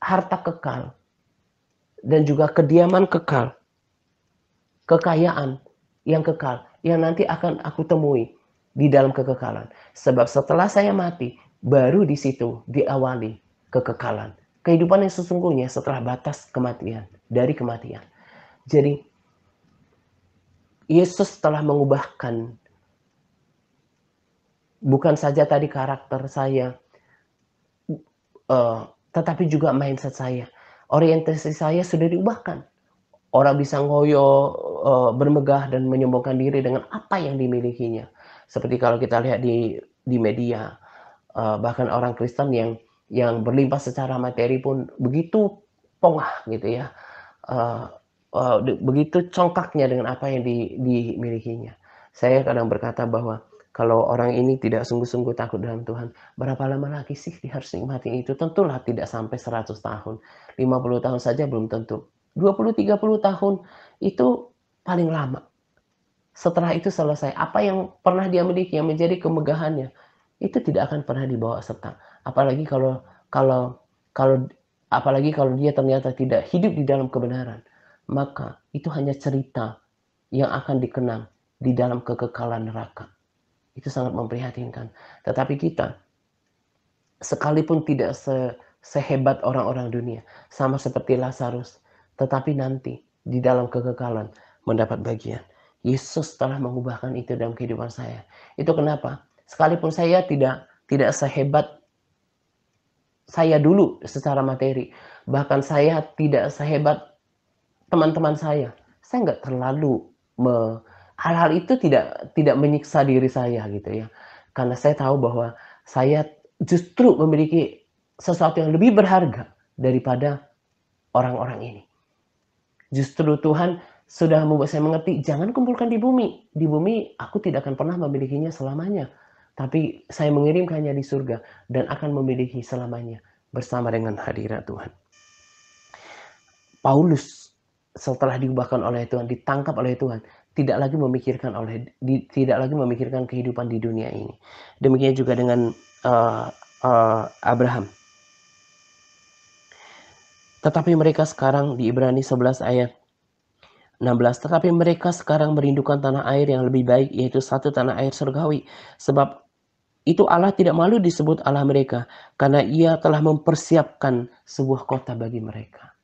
harta kekal dan juga kediaman kekal, kekayaan yang kekal, yang nanti akan aku temui di dalam kekekalan. Sebab setelah saya mati, baru di situ diawali kekekalan. Kehidupan yang sesungguhnya setelah batas kematian, dari kematian. Jadi, Yesus telah mengubahkan bukan saja tadi karakter saya, tetapi juga mindset saya. Orientasi saya sudah diubahkan. Orang bisa ngoyo, bermegah dan menyombongkan diri dengan apa yang dimilikinya. Seperti kalau kita lihat di media, bahkan orang Kristen yang berlimpah secara materi pun begitu pongah gitu ya, eee begitu congkaknya dengan apa yang dimilikinya. Saya kadang berkata bahwa kalau orang ini tidak sungguh-sungguh takut dalam Tuhan, berapa lama lagi sih dia harus nikmati itu? Tentulah tidak sampai 100 tahun, 50 tahun saja belum tentu. 20, 30 tahun itu paling lama. Setelah itu selesai, apa yang pernah dia miliki yang menjadi kemegahannya, itu tidak akan pernah dibawa serta. Apalagi kalau kalau apalagi kalau dia ternyata tidak hidup di dalam kebenaran, maka itu hanya cerita yang akan dikenang di dalam kekekalan neraka. Itu sangat memprihatinkan. Tetapi kita, sekalipun tidak sehebat orang-orang dunia, sama seperti Lazarus, tetapi nanti di dalam kekekalan mendapat bagian. Yesus telah mengubahkan itu dalam kehidupan saya. Itu kenapa? Sekalipun saya tidak sehebat saya dulu secara materi, bahkan saya tidak sehebat teman-teman saya nggak terlalu hal-hal itu tidak menyiksa diri saya gitu ya. Karena saya tahu bahwa saya justru memiliki sesuatu yang lebih berharga daripada orang-orang ini. Justru Tuhan sudah membuat saya mengerti, jangan kumpulkan di bumi. Di bumi aku tidak akan pernah memilikinya selamanya. Tapi saya mengirimkannya di surga dan akan memiliki selamanya bersama dengan hadirat Tuhan. Paulus setelah diubahkan oleh Tuhan, ditangkap oleh Tuhan, tidak lagi memikirkan kehidupan di dunia ini. Demikian juga dengan Abraham. Tetapi mereka sekarang di Ibrani 11 ayat 16, tetapi mereka sekarang merindukan tanah air yang lebih baik, yaitu satu tanah air surgawi. Sebab itu Allah tidak malu disebut Allah mereka, karena Ia telah mempersiapkan sebuah kota bagi mereka.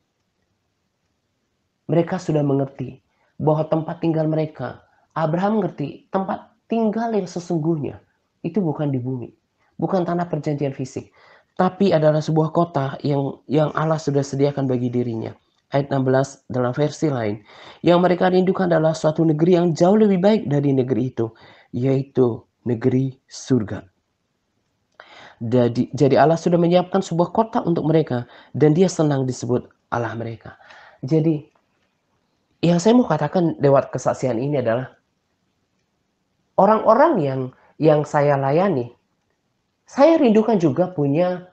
Mereka sudah mengerti bahwa tempat tinggal mereka, Abraham mengerti tempat tinggal yang sesungguhnya itu bukan di bumi, bukan tanah perjanjian fisik, tapi adalah sebuah kota yang Allah sudah sediakan bagi dirinya. Ayat 16 dalam versi lain, yang mereka rindukan adalah suatu negeri yang jauh lebih baik dari negeri itu, yaitu negeri surga. Jadi Allah sudah menyiapkan sebuah kota untuk mereka, dan Dia senang disebut Allah mereka. Jadi yang saya mau katakan lewat kesaksian ini adalah orang-orang yang saya layani, saya rindukan juga punya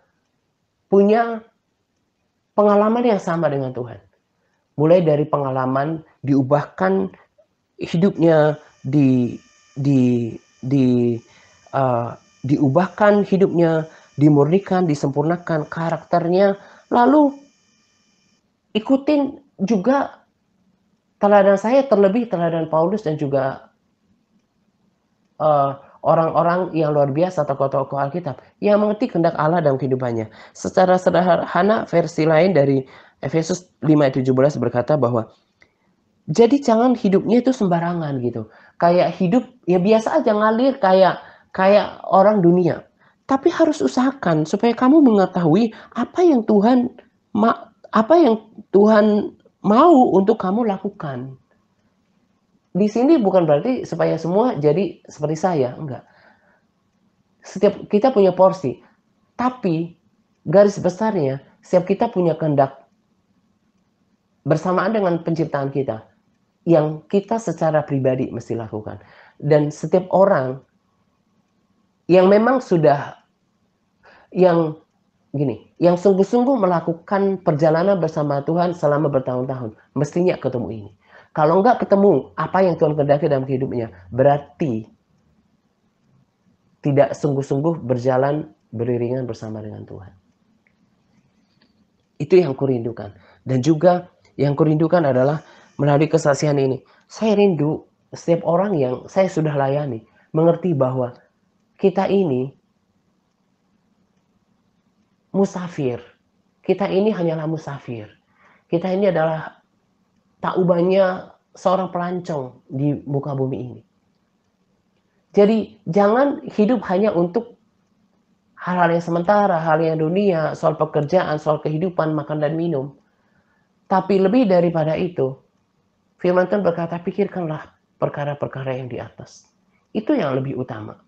pengalaman yang sama dengan Tuhan. Mulai dari pengalaman diubahkan hidupnya, diubahkan hidupnya, dimurnikan, disempurnakan karakternya, lalu ikutin juga teladan saya, terlebih teladan Paulus dan juga orang-orang yang luar biasa, tokoh-tokoh Alkitab yang mengerti kehendak Allah dalam kehidupannya. Secara sederhana, versi lain dari Efesus 5:17 berkata bahwa jadi jangan hidupnya itu sembarangan gitu. Kayak hidup ya biasa aja ngalir kayak orang dunia. Tapi harus usahakan supaya kamu mengetahui apa yang Tuhan mau untuk kamu lakukan. Di sini bukan berarti supaya semua jadi seperti saya, enggak. Setiap kita punya porsi, tapi garis besarnya setiap kita punya kehendak bersamaan dengan penciptaan kita yang kita secara pribadi mesti lakukan. Dan setiap orang yang memang sudah yang yang sungguh-sungguh melakukan perjalanan bersama Tuhan selama bertahun-tahun, mestinya ketemu ini. Kalau enggak ketemu apa yang Tuhan kehendaki dalam hidupnya, berarti tidak sungguh-sungguh berjalan beriringan bersama dengan Tuhan. Itu yang kurindukan. Dan juga yang kurindukan adalah melalui kesaksian ini, saya rindu setiap orang yang saya sudah layani, mengerti bahwa kita ini musafir. Kita ini hanyalah musafir. Kita ini adalah tak ubahnya seorang pelancong di muka bumi ini. Jadi jangan hidup hanya untuk hal-hal yang sementara, hal yang dunia, soal pekerjaan, soal kehidupan, makan dan minum. Tapi lebih daripada itu, firman Tuhan berkata, pikirkanlah perkara-perkara yang di atas. Itu yang lebih utama.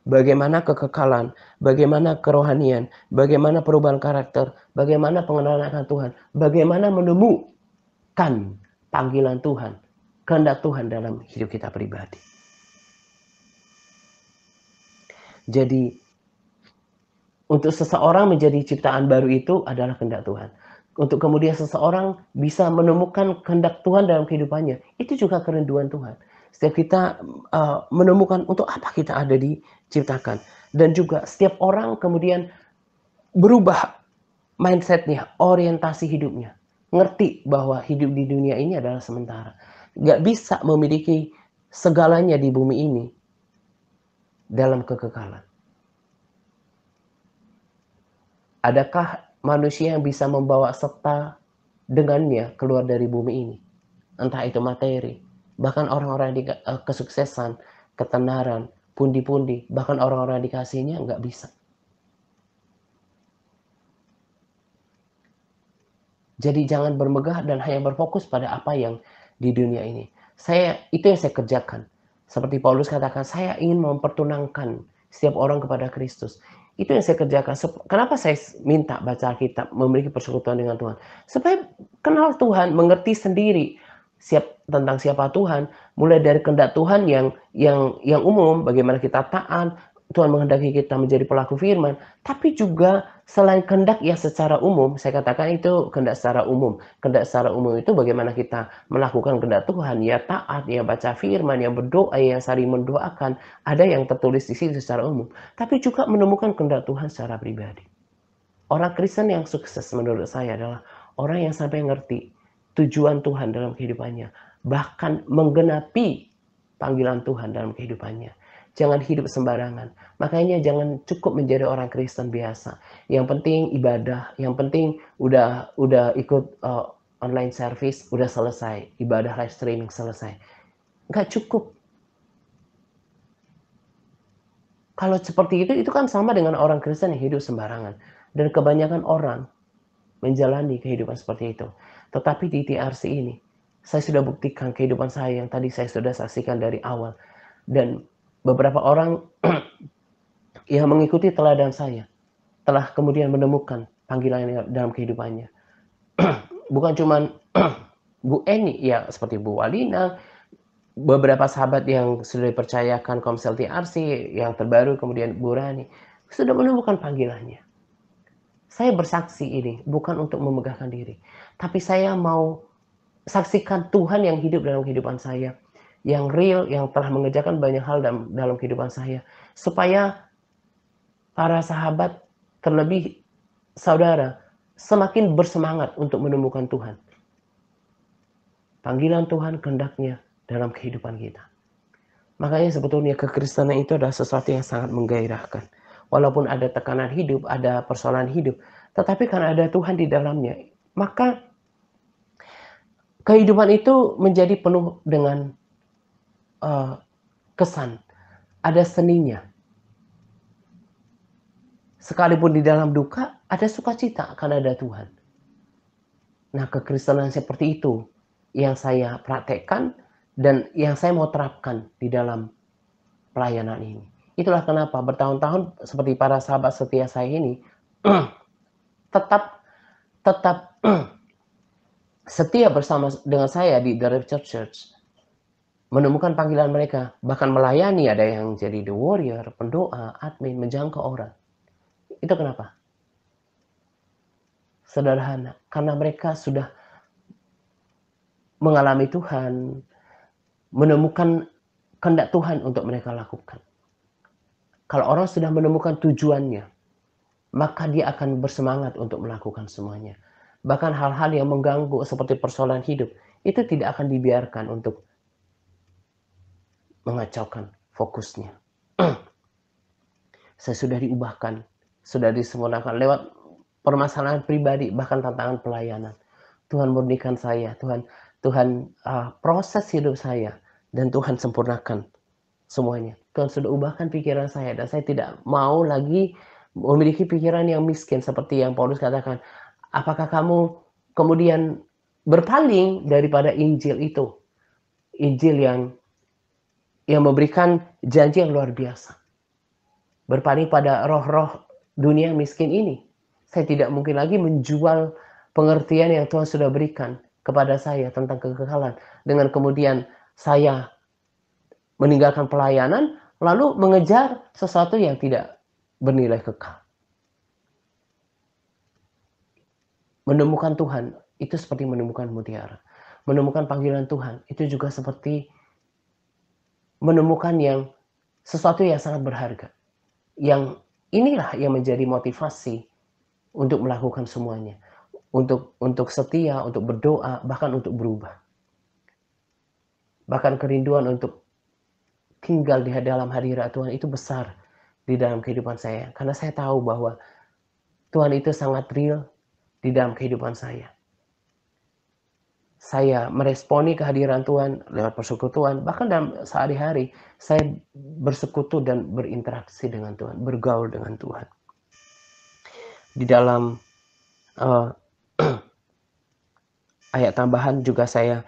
Bagaimana kekekalan, bagaimana kerohanian, bagaimana perubahan karakter, bagaimana pengenalan akan Tuhan, bagaimana menemukan panggilan Tuhan, kehendak Tuhan dalam hidup kita pribadi. Jadi, untuk seseorang menjadi ciptaan baru itu adalah kehendak Tuhan. Untuk kemudian seseorang bisa menemukan kehendak Tuhan dalam kehidupannya, itu juga kerinduan Tuhan. Setiap kita menemukan untuk apa kita ada diciptakan. Dan juga setiap orang kemudian berubah mindsetnya, orientasi hidupnya. Ngerti bahwa hidup di dunia ini adalah sementara. Gak bisa memiliki segalanya di bumi ini dalam kekekalan. Adakah manusia yang bisa membawa serta dengannya keluar dari bumi ini? Entah itu materi, bahkan orang-orang di kesuksesan, ketenaran, pundi-pundi, bahkan orang-orang dikasihnya nggak bisa. Jadi jangan bermegah dan hanya berfokus pada apa yang di dunia ini. Itu yang saya kerjakan. Seperti Paulus katakan, saya ingin mempertunangkan setiap orang kepada Kristus. Itu yang saya kerjakan. Kenapa saya minta baca Alkitab, memiliki persekutuan dengan Tuhan? Supaya kenal Tuhan, mengerti sendiri tentang siapa Tuhan, mulai dari kehendak Tuhan yang umum, bagaimana kita taat, Tuhan menghendaki kita menjadi pelaku firman, tapi juga selain kehendak yang secara umum, saya katakan itu kehendak secara umum. Kehendak secara umum itu bagaimana kita melakukan kehendak Tuhan, ya taat, ya baca firman, ya berdoa, ya saling mendoakan, ada yang tertulis di situ secara umum. Tapi juga menemukan kehendak Tuhan secara pribadi. Orang Kristen yang sukses menurut saya adalah orang yang sampai ngerti tujuan Tuhan dalam kehidupannya, bahkan menggenapi panggilan Tuhan dalam kehidupannya. Jangan hidup sembarangan. Makanya jangan cukup menjadi orang Kristen biasa. Yang penting ibadah, yang penting udah ikut online service, udah selesai. Ibadah live streaming selesai. Nggak cukup. Kalau seperti itu kan sama dengan orang Kristen yang hidup sembarangan. Dan kebanyakan orang menjalani kehidupan seperti itu. Tetapi di TRC ini, saya sudah buktikan kehidupan saya yang tadi saya sudah saksikan dari awal. Dan beberapa orang yang mengikuti teladan saya telah kemudian menemukan panggilan dalam kehidupannya. Bukan cuma Bu Eni, ya seperti Bu Walina, beberapa sahabat yang sudah dipercayakan Komsel TRC, yang terbaru kemudian Bu Rani, sudah menemukan panggilannya. Saya bersaksi ini bukan untuk memegahkan diri, tapi saya mau saksikan Tuhan yang hidup dalam kehidupan saya, yang real, yang telah mengerjakan banyak hal dalam kehidupan saya, supaya para sahabat, terlebih saudara, semakin bersemangat untuk menemukan Tuhan. Panggilan Tuhan, kehendaknya dalam kehidupan kita. Makanya sebetulnya kekristenan itu adalah sesuatu yang sangat menggairahkan. Walaupun ada tekanan hidup, ada persoalan hidup, tetapi karena ada Tuhan di dalamnya, maka kehidupan itu menjadi penuh dengan kesan, ada seninya. Sekalipun di dalam duka, ada sukacita karena ada Tuhan. Nah, kekristenan seperti itu yang saya praktekkan dan yang saya mau terapkan di dalam pelayanan ini. Itulah kenapa bertahun-tahun seperti para sahabat setia saya ini tetap tetap setia bersama dengan saya di The Rapture Church, menemukan panggilan mereka, bahkan melayani, ada yang jadi the warrior, pendoa, admin, menjangkau orang. Itu kenapa? Sederhana, karena mereka sudah mengalami Tuhan, menemukan kehendak Tuhan untuk mereka lakukan. Kalau orang sudah menemukan tujuannya, maka dia akan bersemangat untuk melakukan semuanya. Bahkan hal-hal yang mengganggu seperti persoalan hidup, itu tidak akan dibiarkan untuk mengacaukan fokusnya. Saya sudah diubahkan, sudah disempurnakan lewat permasalahan pribadi, bahkan tantangan pelayanan. Tuhan murnikan saya, Tuhan proses hidup saya, dan Tuhan sempurnakan semuanya. Tuhan sudah ubahkan pikiran saya, dan saya tidak mau lagi memiliki pikiran yang miskin seperti yang Paulus katakan. Apakah kamu kemudian berpaling daripada Injil itu? Injil yang memberikan janji yang luar biasa. Berpaling pada roh-roh dunia miskin ini. Saya tidak mungkin lagi menjual pengertian yang Tuhan sudah berikan kepada saya tentang kekekalan. Dengan kemudian saya meninggalkan pelayanan, lalu mengejar sesuatu yang tidak bernilai kekal. Menemukan Tuhan, itu seperti menemukan mutiara. Menemukan panggilan Tuhan, itu juga seperti menemukan sesuatu yang sangat berharga. Yang inilah yang menjadi motivasi untuk melakukan semuanya. Untuk setia, untuk berdoa, bahkan untuk berubah. Bahkan kerinduan untuk tinggal di dalam hadirat Tuhan itu besar di dalam kehidupan saya. Karena saya tahu bahwa Tuhan itu sangat real di dalam kehidupan saya. Saya meresponi kehadiran Tuhan lewat persekutuan, bahkan dalam sehari-hari saya bersekutu dan berinteraksi dengan Tuhan, bergaul dengan Tuhan. Di dalam ayat tambahan juga saya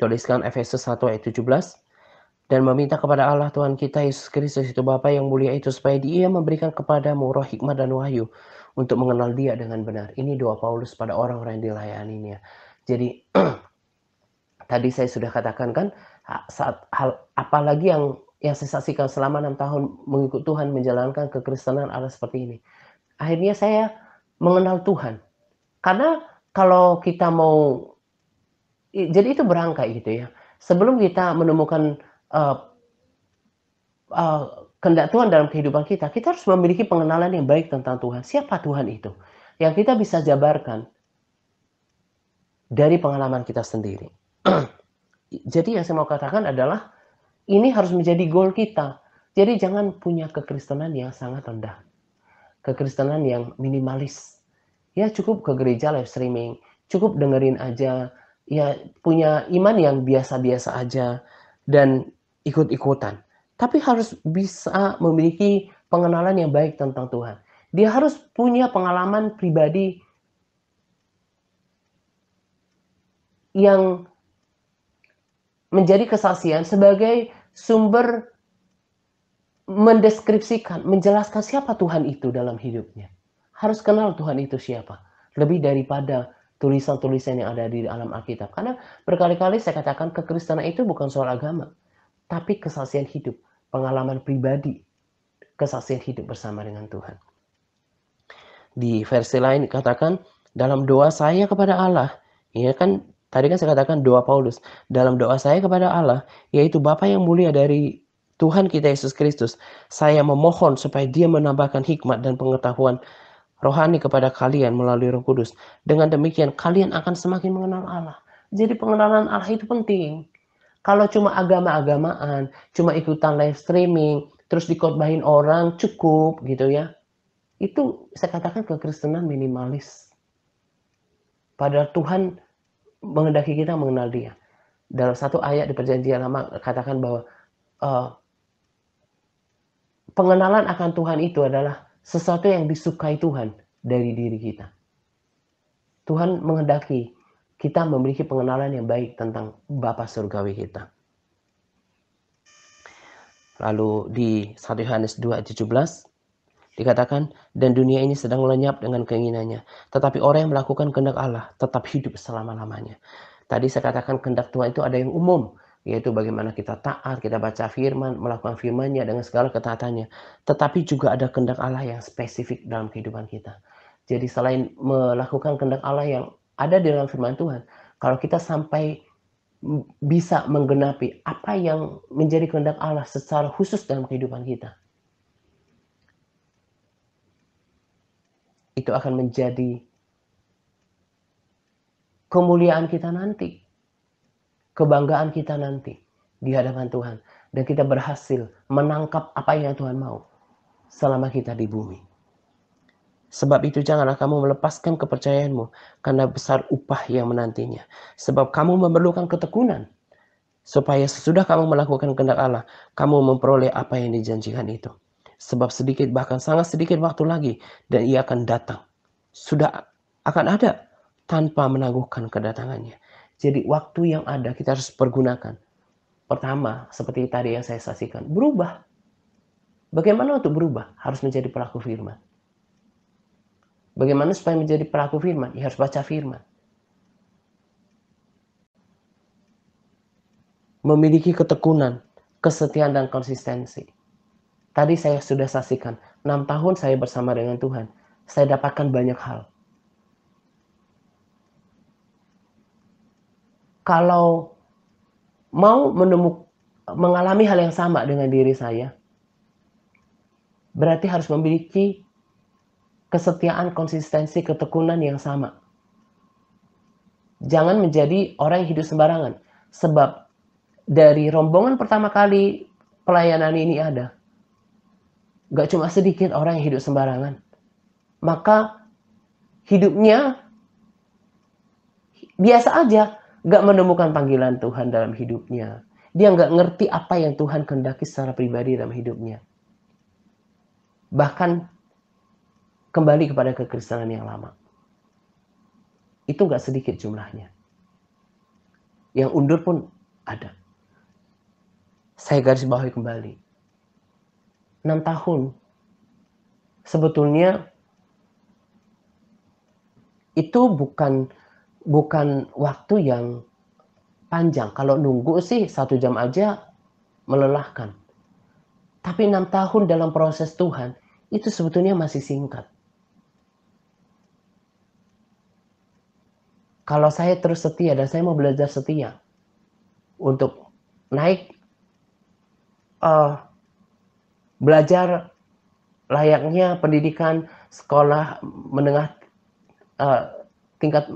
tuliskan Efesus 1 ayat 17, dan meminta kepada Allah Tuhan kita Yesus Kristus itu Bapa yang mulia itu, supaya Dia memberikan kepadamu roh hikmat dan wahyu untuk mengenal Dia dengan benar. Ini doa Paulus pada orang-orang yang dilayaninya. Jadi tadi saya sudah katakan kan, saat hal apalagi yang saya saksikan selama 6 tahun mengikut Tuhan, menjalankan kekristenan adalah seperti ini. Akhirnya saya mengenal Tuhan. Karena kalau kita mau, jadi itu berangkai gitu ya. Sebelum kita menemukan kehendak Tuhan dalam kehidupan kita harus memiliki pengenalan yang baik tentang Tuhan. Siapa Tuhan itu? Yang kita bisa jabarkan dari pengalaman kita sendiri. Jadi yang saya mau katakan adalah, ini harus menjadi goal kita. Jadi jangan punya kekristenan yang sangat rendah. Kekristenan yang minimalis. Ya cukup ke gereja live streaming, cukup dengerin aja, ya punya iman yang biasa-biasa aja, dan ikut-ikutan. Tapi harus bisa memiliki pengenalan yang baik tentang Tuhan. Dia harus punya pengalaman pribadi yang menjadi kesaksian sebagai sumber mendeskripsikan, menjelaskan siapa Tuhan itu dalam hidupnya. Harus kenal Tuhan itu siapa. Lebih daripada tulisan-tulisan yang ada di dalam Alkitab. Karena berkali-kali saya katakan kekristenan itu bukan soal agama, tapi kesaksian hidup, pengalaman pribadi, kesaksian hidup bersama dengan Tuhan. Di versi lain dikatakan, dalam doa saya kepada Allah, ya kan tadi kan saya katakan doa Paulus, dalam doa saya kepada Allah, yaitu Bapa yang mulia dari Tuhan kita Yesus Kristus, saya memohon supaya Dia menambahkan hikmat dan pengetahuan rohani kepada kalian melalui Roh Kudus. Dengan demikian kalian akan semakin mengenal Allah. Jadi pengenalan Allah itu penting. Kalau cuma agama-agamaan, cuma ikutan live streaming, terus dikotbahin orang, cukup gitu ya. Itu saya katakan kekristenan minimalis. Padahal Tuhan menghendaki kita mengenal Dia. Dalam satu ayat di Perjanjian Lama katakan bahwa pengenalan akan Tuhan itu adalah sesuatu yang disukai Tuhan dari diri kita. Tuhan menghendaki kita memiliki pengenalan yang baik tentang Bapa Surgawi kita. Lalu di 1 Yohanes 2 ayat 17 dikatakan, dan dunia ini sedang lenyap dengan keinginannya. Tetapi orang yang melakukan kehendak Allah tetap hidup selama-lamanya. Tadi saya katakan kehendak Tuhan itu ada yang umum, yaitu bagaimana kita taat, kita baca firman, melakukan firman-Nya dengan segala ketaatannya. Tetapi juga ada kehendak Allah yang spesifik dalam kehidupan kita. Jadi selain melakukan kehendak Allah yang ada di dalam firman Tuhan, kalau kita sampai bisa menggenapi apa yang menjadi kehendak Allah secara khusus dalam kehidupan kita, itu akan menjadi kemuliaan kita nanti, kebanggaan kita nanti di hadapan Tuhan. Dan kita berhasil menangkap apa yang Tuhan mau selama kita di bumi. Sebab itu janganlah kamu melepaskan kepercayaanmu, karena besar upah yang menantinya. Sebab kamu memerlukan ketekunan, supaya sesudah kamu melakukan kehendak Allah, kamu memperoleh apa yang dijanjikan itu. Sebab sedikit, bahkan sangat sedikit waktu lagi, dan ia akan datang. Sudah akan ada tanpa menangguhkan kedatangannya. Jadi waktu yang ada kita harus pergunakan. Pertama, seperti tadi yang saya saksikan, berubah. Bagaimana untuk berubah? Harus menjadi pelaku firman. Bagaimana supaya menjadi pelaku firman? Ya harus baca firman. Memiliki ketekunan, kesetiaan, dan konsistensi. Tadi saya sudah saksikan, 6 tahun saya bersama dengan Tuhan. Saya dapatkan banyak hal. Kalau mau mengalami hal yang sama dengan diri saya, berarti harus memiliki kesetiaan, konsistensi, ketekunan yang sama. Jangan menjadi orang yang hidup sembarangan. Sebab dari rombongan pertama kali pelayanan ini ada, gak cuma sedikit orang yang hidup sembarangan. Maka hidupnya biasa aja, gak menemukan panggilan Tuhan dalam hidupnya. Dia gak ngerti apa yang Tuhan kehendaki secara pribadi dalam hidupnya. Bahkan kembali kepada kekristenan yang lama. Itu gak sedikit jumlahnya. Yang undur pun ada. Saya garis bawahi kembali. 6 tahun. Sebetulnya itu bukan waktu yang panjang. Kalau nunggu sih 1 jam aja melelahkan. Tapi 6 tahun dalam proses Tuhan, itu sebetulnya masih singkat. Kalau saya terus setia dan saya mau belajar setia untuk naik belajar layaknya pendidikan sekolah menengah tingkat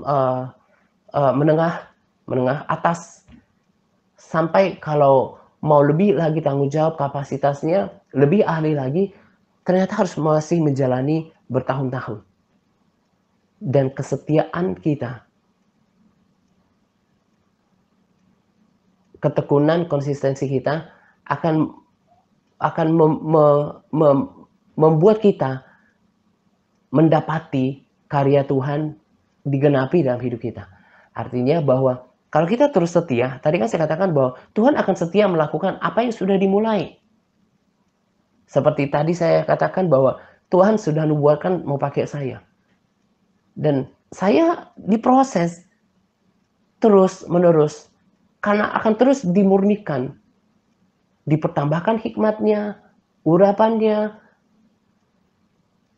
menengah atas, sampai kalau mau lebih lagi tanggung jawab kapasitasnya, lebih ahli lagi, ternyata harus masih menjalani bertahun-tahun. Dan kesetiaan kita, ketekunan, konsistensi kita akan membuat kita mendapati karya Tuhan digenapi dalam hidup kita. Artinya bahwa kalau kita terus setia, tadi kan saya katakan bahwa Tuhan akan setia melakukan apa yang sudah dimulai. Seperti tadi saya katakan bahwa Tuhan sudah nubuatkan mau pakai saya. Dan saya diproses terus menerus. Karena akan terus dimurnikan. Dipertambahkan hikmatnya, urapannya,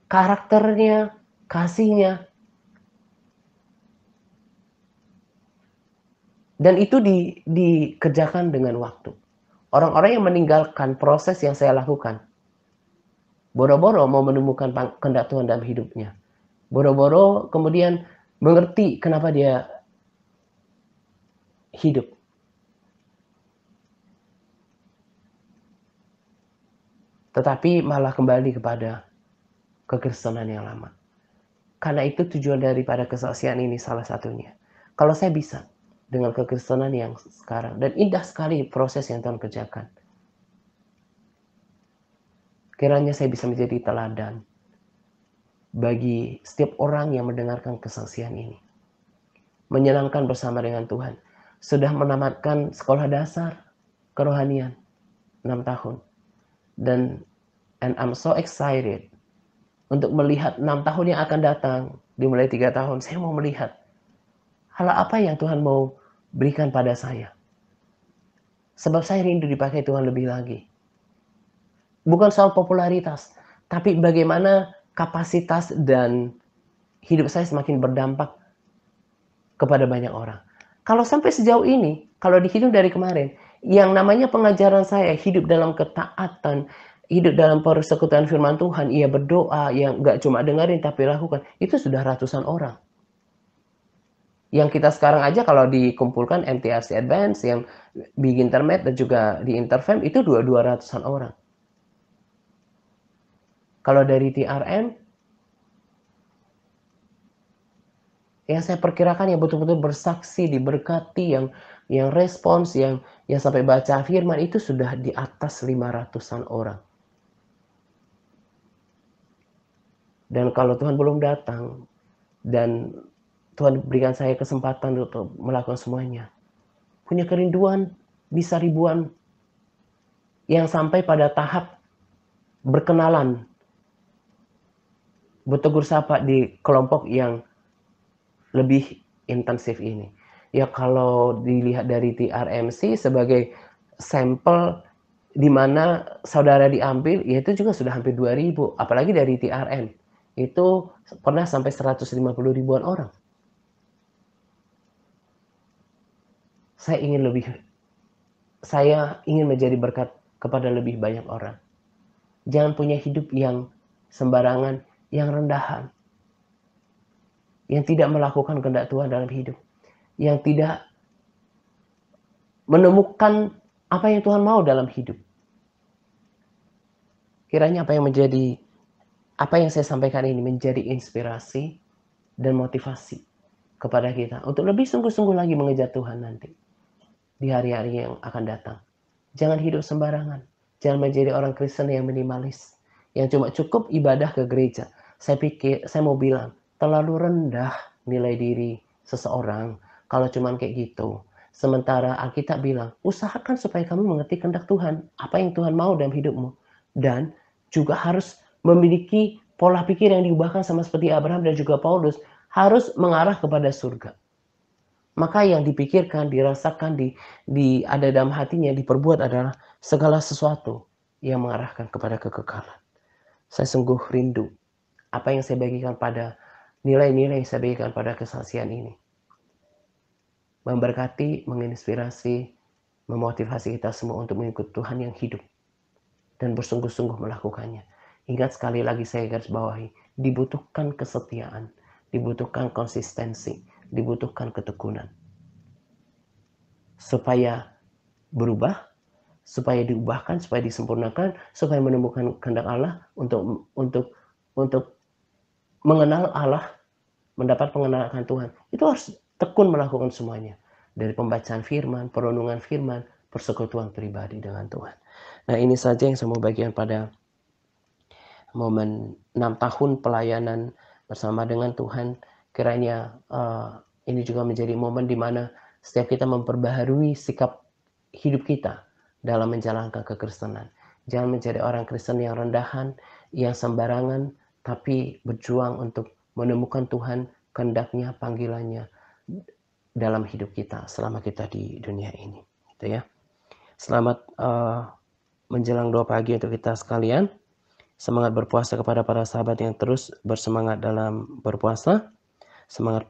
karakternya, kasihnya. Dan itu dikerjakan dengan waktu. Orang-orang yang meninggalkan proses yang saya lakukan, boro-boro mau menemukan kehendak Tuhan dalam hidupnya. Boro-boro kemudian mengerti kenapa dia hidup. Tetapi malah kembali kepada kekristenan yang lama. Karena itu tujuan daripada kesaksian ini salah satunya. Kalau saya bisa dengan kekristenan yang sekarang, dan indah sekali proses yang Tuhan kerjakan. Kiranya saya bisa menjadi teladan bagi setiap orang yang mendengarkan kesaksian ini. Menyenangkan bersama dengan Tuhan. Sudah menamatkan sekolah dasar kerohanian 6 tahun. Dan and I'm so excited untuk melihat 6 tahun yang akan datang, dimulai 3 tahun, saya mau melihat hal apa yang Tuhan mau berikan pada saya. Sebab saya rindu dipakai Tuhan lebih lagi. Bukan soal popularitas, tapi bagaimana kapasitas dan hidup saya semakin berdampak kepada banyak orang. Kalau sampai sejauh ini, kalau dihitung dari kemarin, yang namanya pengajaran saya hidup dalam ketaatan, hidup dalam persekutuan firman Tuhan, ia berdoa, yang nggak cuma dengerin tapi lakukan, itu sudah ratusan orang. Yang kita sekarang aja kalau dikumpulkan MTRC Advance, yang Big Intermed dan juga di Interfam, itu 200-an orang. Kalau dari TRM, yang saya perkirakan yang betul-betul bersaksi, diberkati, yang respons, yang sampai baca firman, itu sudah di atas 500-an orang. Dan kalau Tuhan belum datang, dan Tuhan berikan saya kesempatan untuk melakukan semuanya, punya kerinduan bisa ribuan, yang sampai pada tahap berkenalan, bertegur sapa di kelompok yang lebih intensif ini. Ya kalau dilihat dari TRMC sebagai sampel di mana saudara diambil, ya itu juga sudah hampir 2.000. Apalagi dari TRM, itu pernah sampai 150 ribuan orang. Saya ingin menjadi berkat kepada lebih banyak orang. Jangan punya hidup yang sembarangan, yang rendahan, yang tidak melakukan kehendak Tuhan dalam hidup, yang tidak menemukan apa yang Tuhan mau dalam hidup. Kiranya apa yang saya sampaikan ini menjadi inspirasi dan motivasi kepada kita untuk lebih sungguh-sungguh lagi mengejar Tuhan nanti di hari-hari yang akan datang. Jangan hidup sembarangan. Jangan menjadi orang Kristen yang minimalis, yang cuma cukup ibadah ke gereja. Saya mau bilang, terlalu rendah nilai diri seseorang kalau cuma kayak gitu. Sementara Alkitab bilang, usahakan supaya kamu mengerti kehendak Tuhan, apa yang Tuhan mau dalam hidupmu. Dan juga harus memiliki pola pikir yang diubahkan sama seperti Abraham dan juga Paulus, harus mengarah kepada surga. Maka yang dipikirkan, dirasakan, ada dalam hatinya, diperbuat adalah segala sesuatu yang mengarahkan kepada kekekalan. Saya sungguh rindu apa yang saya bagikan pada nilai-nilai yang saya bagikan pada kesaksian ini. Memberkati, menginspirasi, memotivasi kita semua untuk mengikut Tuhan yang hidup dan bersungguh-sungguh melakukannya. Ingat sekali lagi saya garis bawahi, dibutuhkan kesetiaan, dibutuhkan konsistensi, dibutuhkan ketekunan. Supaya berubah, supaya diubahkan, supaya disempurnakan, supaya menemukan kehendak Allah untuk mengenal Allah, mendapat pengenalan akan Tuhan. Itu harus tekun melakukan semuanya. Dari pembacaan firman, perenungan firman, persekutuan pribadi dengan Tuhan. Nah ini saja yang saya mau bagikan pada momen 6 tahun pelayanan bersama dengan Tuhan. Kiranya ini juga menjadi momen di mana setiap kita memperbaharui sikap hidup kita dalam menjalankan kekristenan. Jangan menjadi orang Kristen yang rendahan, yang sembarangan, tapi berjuang untuk menemukan Tuhan, kehendaknya, panggilannya dalam hidup kita selama kita di dunia ini. Gitu ya. Selamat menjelang doa pagi untuk kita sekalian. Semangat berpuasa kepada para sahabat yang terus bersemangat dalam berpuasa. Semangat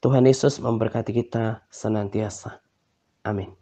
Tuhan Yesus memberkati kita senantiasa. Amin.